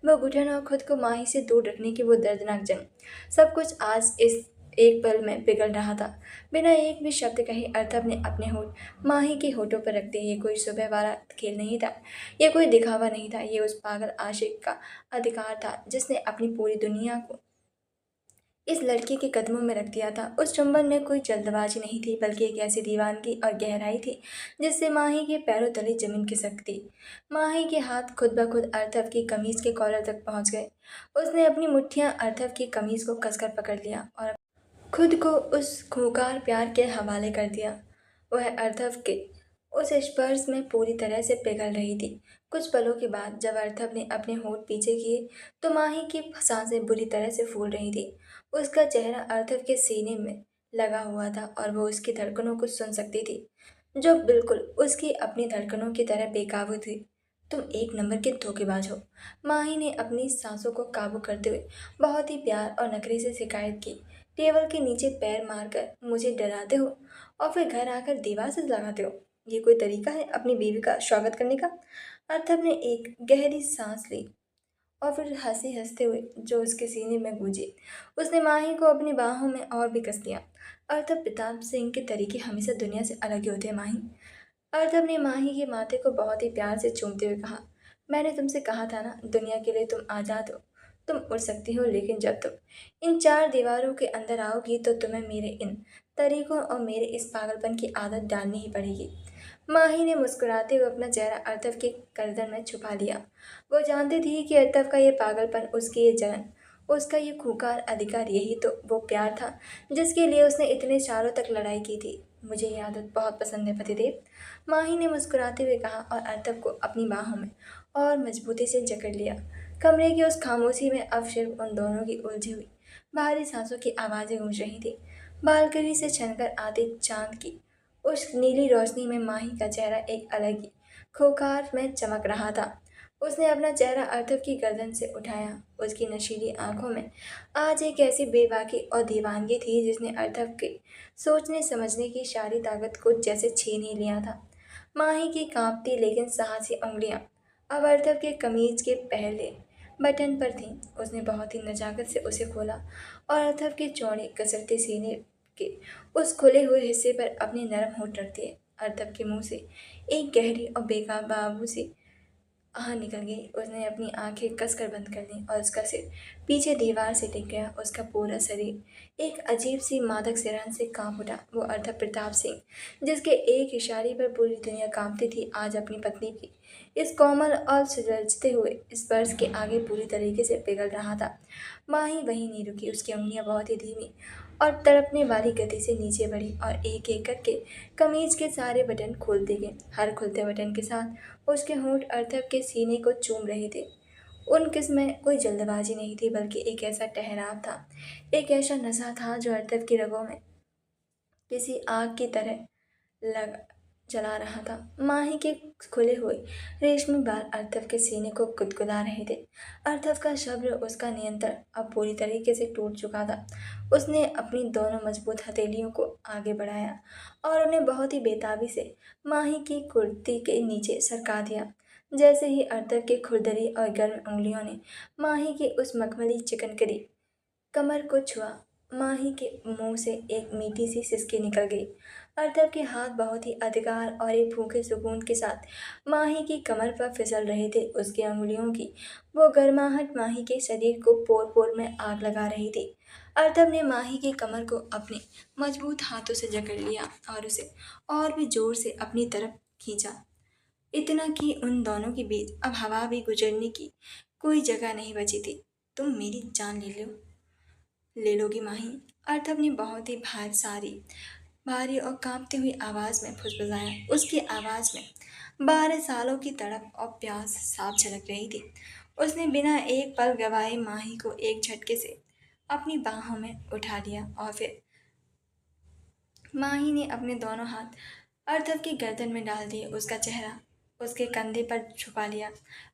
वो घुटन और खुद को माही से दूर रखने की वो दर्दनाक जंग, सब कुछ आज इस एक पल में पिघल रहा था। बिना एक भी शब्द कहे अर्थव ने अपने होठ माही के होठों पर रख दिए। ये कोई सुबह वाला खेल नहीं था, ये कोई दिखावा नहीं था, ये उस पागल आशिक का अधिकार था जिसने अपनी पूरी दुनिया को इस लड़की के कदमों में रख दिया था। उस चुंबन में कोई जल्दबाजी नहीं थी, बल्कि एक ऐसी दीवानगी और गहराई थी जिससे माही के पैरों तले जमीन खिसक थी। माही के हाथ खुद ब खुद अर्थव की कमीज के कॉलर तक पहुंच गए। उसने अपनी मुट्ठियां अर्थव की कमीज को कसकर पकड़ लिया और खुद को उस खूंखार प्यार के हवाले कर दिया। वह अर्थव के उस स्पर्श में पूरी तरह से पिघल रही थी। कुछ पलों के बाद जब अर्थव ने अपने होंठ पीछे किए तो माही की सांसें बुरी तरह से फूल रही थी। उसका चेहरा अर्थव के सीने में लगा हुआ था और वो उसकी धड़कनों को सुन सकती थी, जो बिल्कुल उसकी अपनी धड़कनों की तरह बेकाबू थी। तुम एक नंबर के धोखेबाज हो, माही ने अपनी सांसों को काबू करते हुए बहुत ही प्यार और नखरे से शिकायत की। टेबल के नीचे पैर मारकर मुझे डराते हो और फिर घर आकर दीवार से लगाते हो। ये कोई तरीका है अपनी बीवी का स्वागत करने का? अर्थव ने एक गहरी सांस ली और फिर हंसी हंसते हुए जो उसके सीने में गूंजी। उसने माही को अपनी बाहों में और भी कस लिया। अर्थव, प्रताप सिंह के तरीके हमेशा दुनिया से अलग ही होते हैं माही। अर्थव ने माही के माथे को बहुत ही प्यार से चूमते हुए कहा। मैंने तुमसे कहा था ना, दुनिया के लिए तुम आज़ाद हो, तुम उड़ सकती हो, लेकिन जब तुम इन चार दीवारों के अंदर आओगी तो तुम्हें मेरे इन तरीकों और मेरे इस पागलपन की आदत डालनी ही पड़ेगी। माही ने मुस्कुराते हुए अपना चेहरा अर्थव के गर्दन में छुपा लिया। वो जानती थी कि अर्थव का ये पागलपन, उसकी ये जलन, उसका ये खूंखार अधिकार, यही तो वो प्यार था जिसके लिए उसने इतने सालों तक लड़ाई की थी। मुझे ये आदत बहुत पसंद है पतिदेव, माही ने मुस्कुराते हुए कहा और अर्थव को अपनी बाहों में और मजबूती से जकड़ लिया। कमरे की उस खामोशी में अब सिर्फ उन दोनों की उलझी हुई भारी सांसों की आवाज़ें गूंज रही थी। बालकनी से छनकर आते चांद की उस नीली रोशनी में माही का चेहरा एक अलग ही खोखार में चमक रहा था। उसने अपना चेहरा अर्थव की गर्दन से उठाया। उसकी नशीली आंखों में आज एक ऐसी बेबाकी और दीवानगी थी जिसने अर्थव के सोचने समझने की सारी ताकत को जैसे छीन ही लिया था। माही की कांपती लेकिन साहसी उंगलियां अब अर्थव के कमीज के पहले बटन पर थीं। उसने बहुत ही नजाकत से उसे खोला और अर्थव के चौड़े कसरते सीने के उस खुले हुए हिस्से पर अपने नरम होंठ रख दिए। अर्थव के मुंह से एक गहरी और बेकाबू सी आह निकल गई। उसने अपनी आंखें कसकर बंद कर लीं और उसका सिर पीछे दीवार से टिक गया। उसका पूरा शरीर एक अजीब सी मादक सिरहन से कांप उठा। वो अर्थव प्रताप सिंह, जिसके एक इशारे पर पूरी दुनिया कांपती थी, आज अपनी पत्नी की इस कोमल और सुलझते हुए स्पर्श के आगे पूरी तरीके से पिघल रहा था। माही वहीं नहीं रुकी। उसकी उंगलियां बहुत ही धीमी और तड़पने वाली गति से नीचे बढ़ी और एक एक करके कमीज के सारे बटन खोलते गए। हर खुलते बटन के साथ उसके होंठ अर्थव के सीने को चूम रहे थे। उन किस में कोई जल्दबाजी नहीं थी, बल्कि एक ऐसा ठहराव था, एक ऐसा नशा था जो अर्थव की रगों में किसी आग की तरह लग जला रहा था। माही के खुले हुए रेशमी बाल अर्थव के सीने को गुदगुदा रहे थे। अर्थव का शब्द, उसका नियंत्रण अब पूरी तरीके से टूट चुका था। उसने अपनी दोनों मजबूत हथेलियों को आगे बढ़ाया और उन्हें बहुत ही बेताबी से माही की कुर्ती के नीचे सरका दिया। जैसे ही अर्थव के खुरदरी और गर्म उंगलियों ने माही की उस मखमली चिकन करी कमर को छुआ, माही के मुंह से एक मीठी सी सिसकी निकल गई। अर्थव के हाथ बहुत ही अधिकार और एक भूखे सुकून के साथ माही की कमर पर फिसल रहे थे। उसकी अंगुलियों की वो गर्माहट माही के शरीर को पोर पोर में आग लगा रही थी। अर्थव ने माही की कमर को अपने मजबूत हाथों से जकड़ लिया और उसे और भी जोर से अपनी तरफ खींचा। इतना कि उन दोनों के बीच अब हवा भी गुजरने की कोई जगह नहीं बची थी। तुम मेरी जान ले लोगी माही। अर्थव ने बहुत ही भारी और कांपती हुई आवाज में फुसफुसाया। उसकी आवाज में 12 सालों की तड़प और प्यास साफ झलक रही थी। उसने बिना एक पल गवाए माही को एक झटके से अपनी बाहों में उठा लिया और फिर माही ने अपने दोनों हाथ अर्थव की गर्दन में डाल दिए। उसका चेहरा उसके कंधे पर छुपा लिया।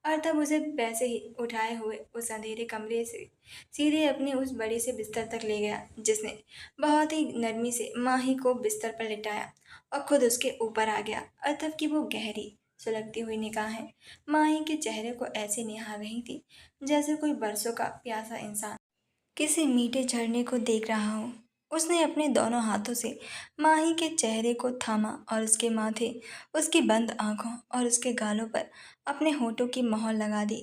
अर्थव उसे वैसे ही उठाए हुए उस अंधेरे कमरे से सीधे अपने उस बड़ी से बिस्तर तक ले गया, जिसने बहुत ही नरमी से माही को बिस्तर पर लिटाया और खुद उसके ऊपर आ गया। अर्थव की वो गहरी सुलगती हुई निगाहें माही के चेहरे को ऐसे निहार रही थी जैसे कोई बरसों का प्यासा इंसान किसी मीठे झरने को देख रहा हो। उसने अपने दोनों हाथों से माही के चेहरे को थामा और उसके माथे, उसकी बंद आंखों और उसके गालों पर अपने होठों की मोहर लगा दी।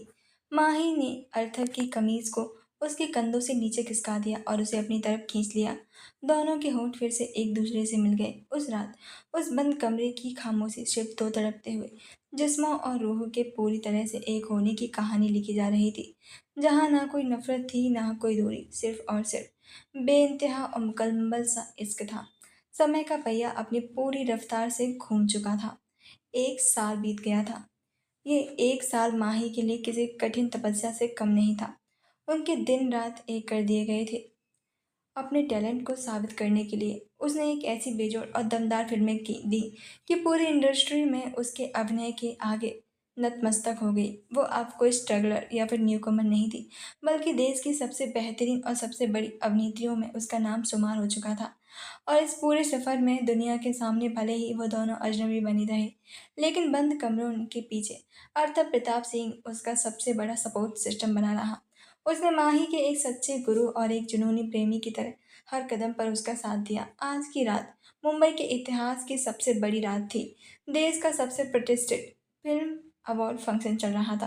माही ने अर्थर की कमीज को उसके कंधों से नीचे खिसका दिया और उसे अपनी तरफ खींच लिया। दोनों के होंठ फिर से एक दूसरे से मिल गए। उस रात उस बंद कमरे की खामोशी सिर्फ दो तड़पते हुए जिस्मों और रूह के पूरी तरह से एक होने की कहानी लिखी जा रही थी, जहाँ ना कोई नफरत थी ना कोई दूरी, सिर्फ और सिर्फ बेइंतहा और मुकम्मल सा इश्क था। समय का पहिया अपनी पूरी रफ्तार से घूम चुका था। 1 साल बीत गया था। ये 1 साल माही के लिए किसी कठिन तपस्या से कम नहीं था। उनके दिन रात एक कर दिए गए थे। अपने टैलेंट को साबित करने के लिए उसने एक ऐसी बेजोड़ और दमदार फिल्में की दी कि पूरी इंडस्ट्री में उसके अभिनय के आगे नतमस्तक हो गई। वो अब कोई स्ट्रगलर या फिर न्यूकमर नहीं थी, बल्कि देश की सबसे बेहतरीन और सबसे बड़ी अभिनेत्रियों में उसका नाम शुमार हो चुका था। और इस पूरे सफर में दुनिया के सामने भले ही वो दोनों अजनबी बनी रहे, लेकिन बंद कमरों के पीछे अर्थव प्रताप सिंह उसका सबसे बड़ा सपोर्ट सिस्टम बना रहा। उसने माही के एक सच्चे गुरु और एक जुनूनी प्रेमी की तरह हर कदम पर उसका साथ दिया। आज की रात मुंबई के इतिहास की सबसे बड़ी रात थी। देश का सबसे प्रतिष्ठित फिल्म अवार्ड फंक्शन चल रहा था।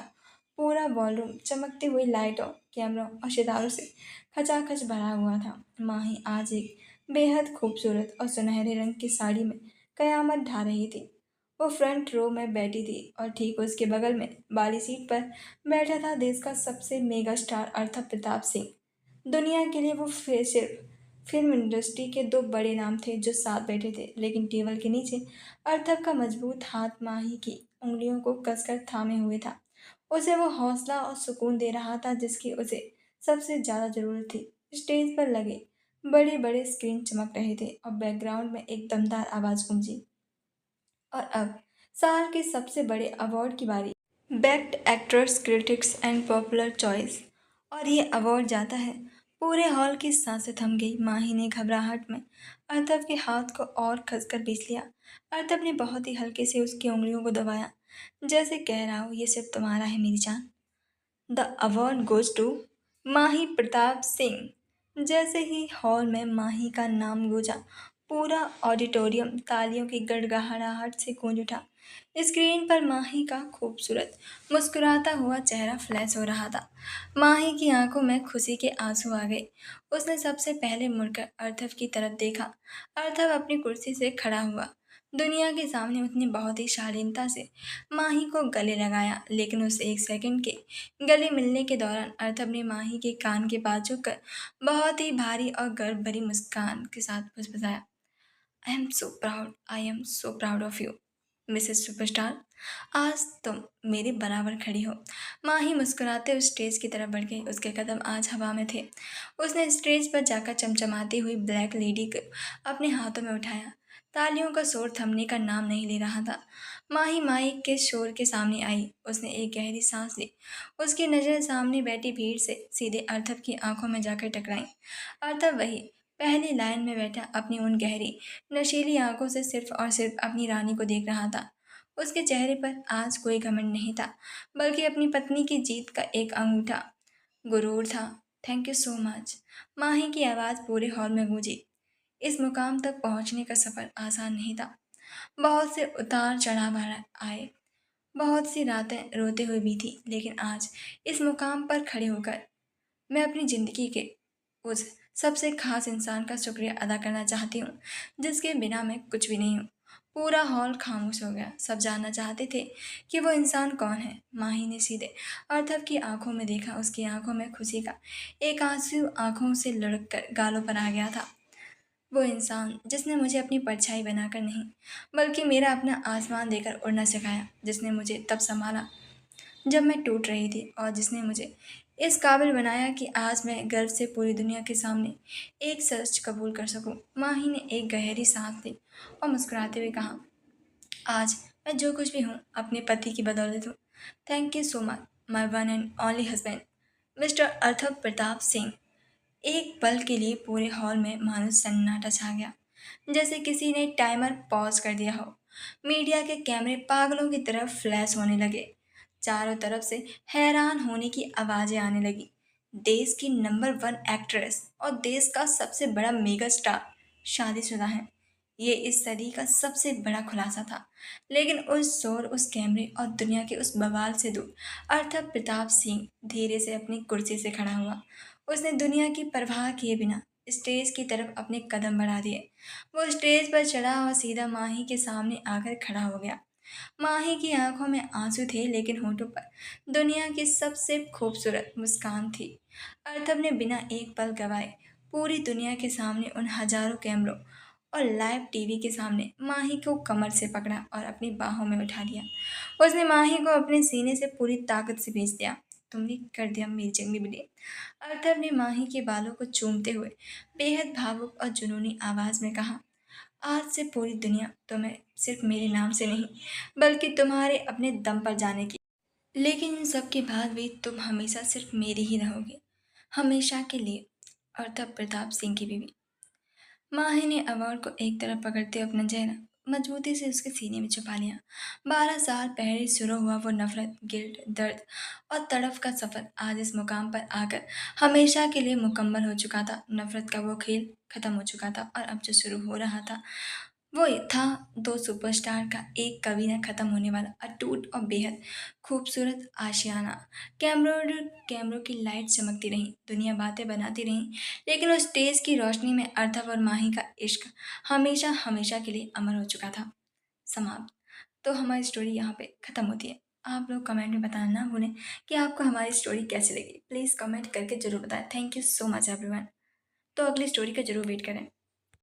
पूरा बॉलरूम चमकती हुई लाइटों, कैमरों और सितारों से खचाखच भरा हुआ था। माही आज एक बेहद खूबसूरत और सुनहरे रंग की साड़ी में कयामत ढा रही थी। वो फ्रंट रो में बैठी थी और ठीक उसके बगल में बाली सीट पर बैठा था देश का सबसे मेगा स्टार अर्थव प्रताप सिंह। दुनिया के लिए वो सिर्फ फिल्म इंडस्ट्री के दो बड़े नाम थे जो साथ बैठे थे, लेकिन टेबल के नीचे अर्थव का मजबूत हाथ माही की उंगलियों को कसकर थामे हुए था। उसे वो हौसला और सुकून दे रहा था जिसकी उसे सबसे ज़्यादा ज़रूरत थी। स्टेज पर लगे बड़े बड़े स्क्रीन चमक रहे थे और बैकग्राउंड में एक दमदार आवाज़ गूंजी। और अब साल के सबसे बड़े अवार्ड की बारी, best actress critics and popular choice. और ये अवार्ड जाता है। पूरे हॉल की सांसें थम गई। माही ने घबराहट में अर्थव के हाथ को और कसकर खींच लिया। अर्थव ने बहुत ही हल्के से उसकी उंगलियों को दबाया, जैसे कह रहा हो ये सिर्फ तुम्हारा है मेरी जान। द अवार्ड गोज टू माही प्रताप सिंह। जैसे ही हॉल में माही का नाम गूंजा, पूरा ऑडिटोरियम तालियों की गड़गड़ाहट से गूंज उठा। स्क्रीन पर माही का खूबसूरत मुस्कुराता हुआ चेहरा फ्लैश हो रहा था। माही की आंखों में खुशी के आंसू आ गए। उसने सबसे पहले मुड़कर अर्थव की तरफ देखा। अर्थव अपनी कुर्सी से खड़ा हुआ। दुनिया के सामने उसने बहुत ही शालीनता से माही को गले लगाया, लेकिन उस एक सेकंड के गले मिलने के दौरान अर्थव ने माही के कान के पास झुककर बहुत ही भारी और गर्व भरी मुस्कान के साथ फुसफुसाया, I am so proud of you Mrs superstar. आज तुम मेरे बराबर खड़ी हो। माही मुस्कुराते उस स्टेज की तरफ बढ़ गई। उसके कदम आज हवा में थे। उसने स्टेज पर जाकर चमचमाती हुई ब्लैक लेडी को अपने हाथों में उठाया। तालियों का शोर थमने का नाम नहीं ले रहा था। माही माइक के शोर के सामने आई। उसने एक गहरी सांस ली। उसकी नज़रें सामने बैठी भीड़ से सीधे अर्थव की आंखों में जाकर टकराईं। अर्थव वही पहली लाइन में बैठा अपनी उन गहरी नशीली आंखों से सिर्फ और सिर्फ अपनी रानी को देख रहा था। उसके चेहरे पर आज कोई घमंड नहीं था, बल्कि अपनी पत्नी की जीत का एक अंगूठा गुरूर था। Thank you so much. Mahi की आवाज़ पूरे हॉल में गूंजी। इस मुकाम तक पहुंचने का सफ़र आसान नहीं था। बहुत से उतार चढ़ाव आए, बहुत सी रातें रोते हुए बीती, लेकिन आज इस मुकाम पर खड़े होकर मैं अपनी ज़िंदगी के उस सबसे ख़ास इंसान का शुक्रिया अदा करना चाहती हूँ, जिसके बिना मैं कुछ भी नहीं हूँ। पूरा हॉल खामोश हो गया। सब जानना चाहते थे कि वो इंसान कौन है। माही ने सीधे अर्थव की आंखों में देखा। उसकी आंखों में खुशी का एक आंसू आंखों से लुढ़क कर गालों पर आ गया था। वो इंसान जिसने मुझे अपनी परछाई बनाकर नहीं, बल्कि मेरा अपना आसमान देकर उड़ना सिखाया, जिसने मुझे तब संभाला जब मैं टूट रही थी, और जिसने मुझे इस काबिल बनाया कि आज मैं गर्व से पूरी दुनिया के सामने एक सच कबूल कर सकूं। माही ने एक गहरी सांस ली और मुस्कुराते हुए कहा, आज मैं जो कुछ भी हूँ अपने पति की बदौलत हूँ। Thank you so much my one and only husband mister अर्थव प्रताप सिंह। एक पल के लिए पूरे हॉल में मानो सन्नाटा छा गया, जैसे किसी ने टाइमर पॉज कर दिया हो। मीडिया के कैमरे पागलों की तरफ फ्लैश होने लगे। चारों तरफ से हैरान होने की आवाजें आने लगी। देश की नंबर वन एक्ट्रेस और देश का सबसे बड़ा मेगा स्टार शादीशुदा है। ये इस सदी का सबसे बड़ा खुलासा था। लेकिन उस शोर, उस कैमरे और दुनिया के उस बवाल से दूर अर्थव प्रताप सिंह धीरे से अपनी कुर्सी से खड़ा हुआ। उसने दुनिया की परवाह किए बिना स्टेज की तरफ अपने कदम बढ़ा दिए। वो स्टेज पर चढ़ा और सीधा माही के सामने आकर खड़ा हो गया। माही की आंखों में आंसू थे, लेकिन होठों पर दुनिया की सबसे खूबसूरत मुस्कान थी। अर्थव ने बिना एक पल गवाए पूरी दुनिया के सामने, उन हजारों कैमरों और लाइव टीवी के सामने माही को कमर से पकड़ा और अपनी बाहों में उठा लिया। उसने माही को अपने सीने से पूरी ताकत से भेज दिया। तुमने कर दिया मेरी जंगली बिल्ली। अर्थव ने माही के बालों को चूमते हुए बेहद भावुक और जुनूनी आवाज में कहा, आज से पूरी दुनिया तुम्हें सिर्फ मेरे नाम से नहीं, बल्कि तुम्हारे अपने दम पर जाने की। लेकिन इन सब के बाद भी तुम हमेशा सिर्फ मेरी ही रहोगे, हमेशा के लिए। अर्थव प्रताप सिंह की बीवी। माही ने अवार्ड को एक तरफ पकड़ते हुए अपना चेहरा मजबूती से उसके सीने में छुपा लिया। 12 साल पहले शुरू हुआ वो नफरत, गिल्ट, दर्द और तड़फ का सफर आज इस मुकाम पर आकर हमेशा के लिए मुकम्मल हो चुका था। नफरत का वो खेल खत्म हो चुका था, और अब जो शुरू हो रहा था वो था दो सुपरस्टार का एक कभी न खत्म होने वाला अटूट और बेहद खूबसूरत आशियाना। कैमरों की लाइट चमकती रही, दुनिया बातें बनाती रही, लेकिन उस स्टेज की रोशनी में अर्थव और माही का इश्क हमेशा हमेशा के लिए अमर हो चुका था। समाप्त। तो हमारी स्टोरी यहाँ पे ख़त्म होती है। आप लोग कमेंट में बताना ना भूलें कि आपको हमारी स्टोरी कैसी लगी। प्लीज़ कमेंट करके ज़रूर बताएं। Thank you so much everyone. तो अगली स्टोरी का ज़रूर वेट करें।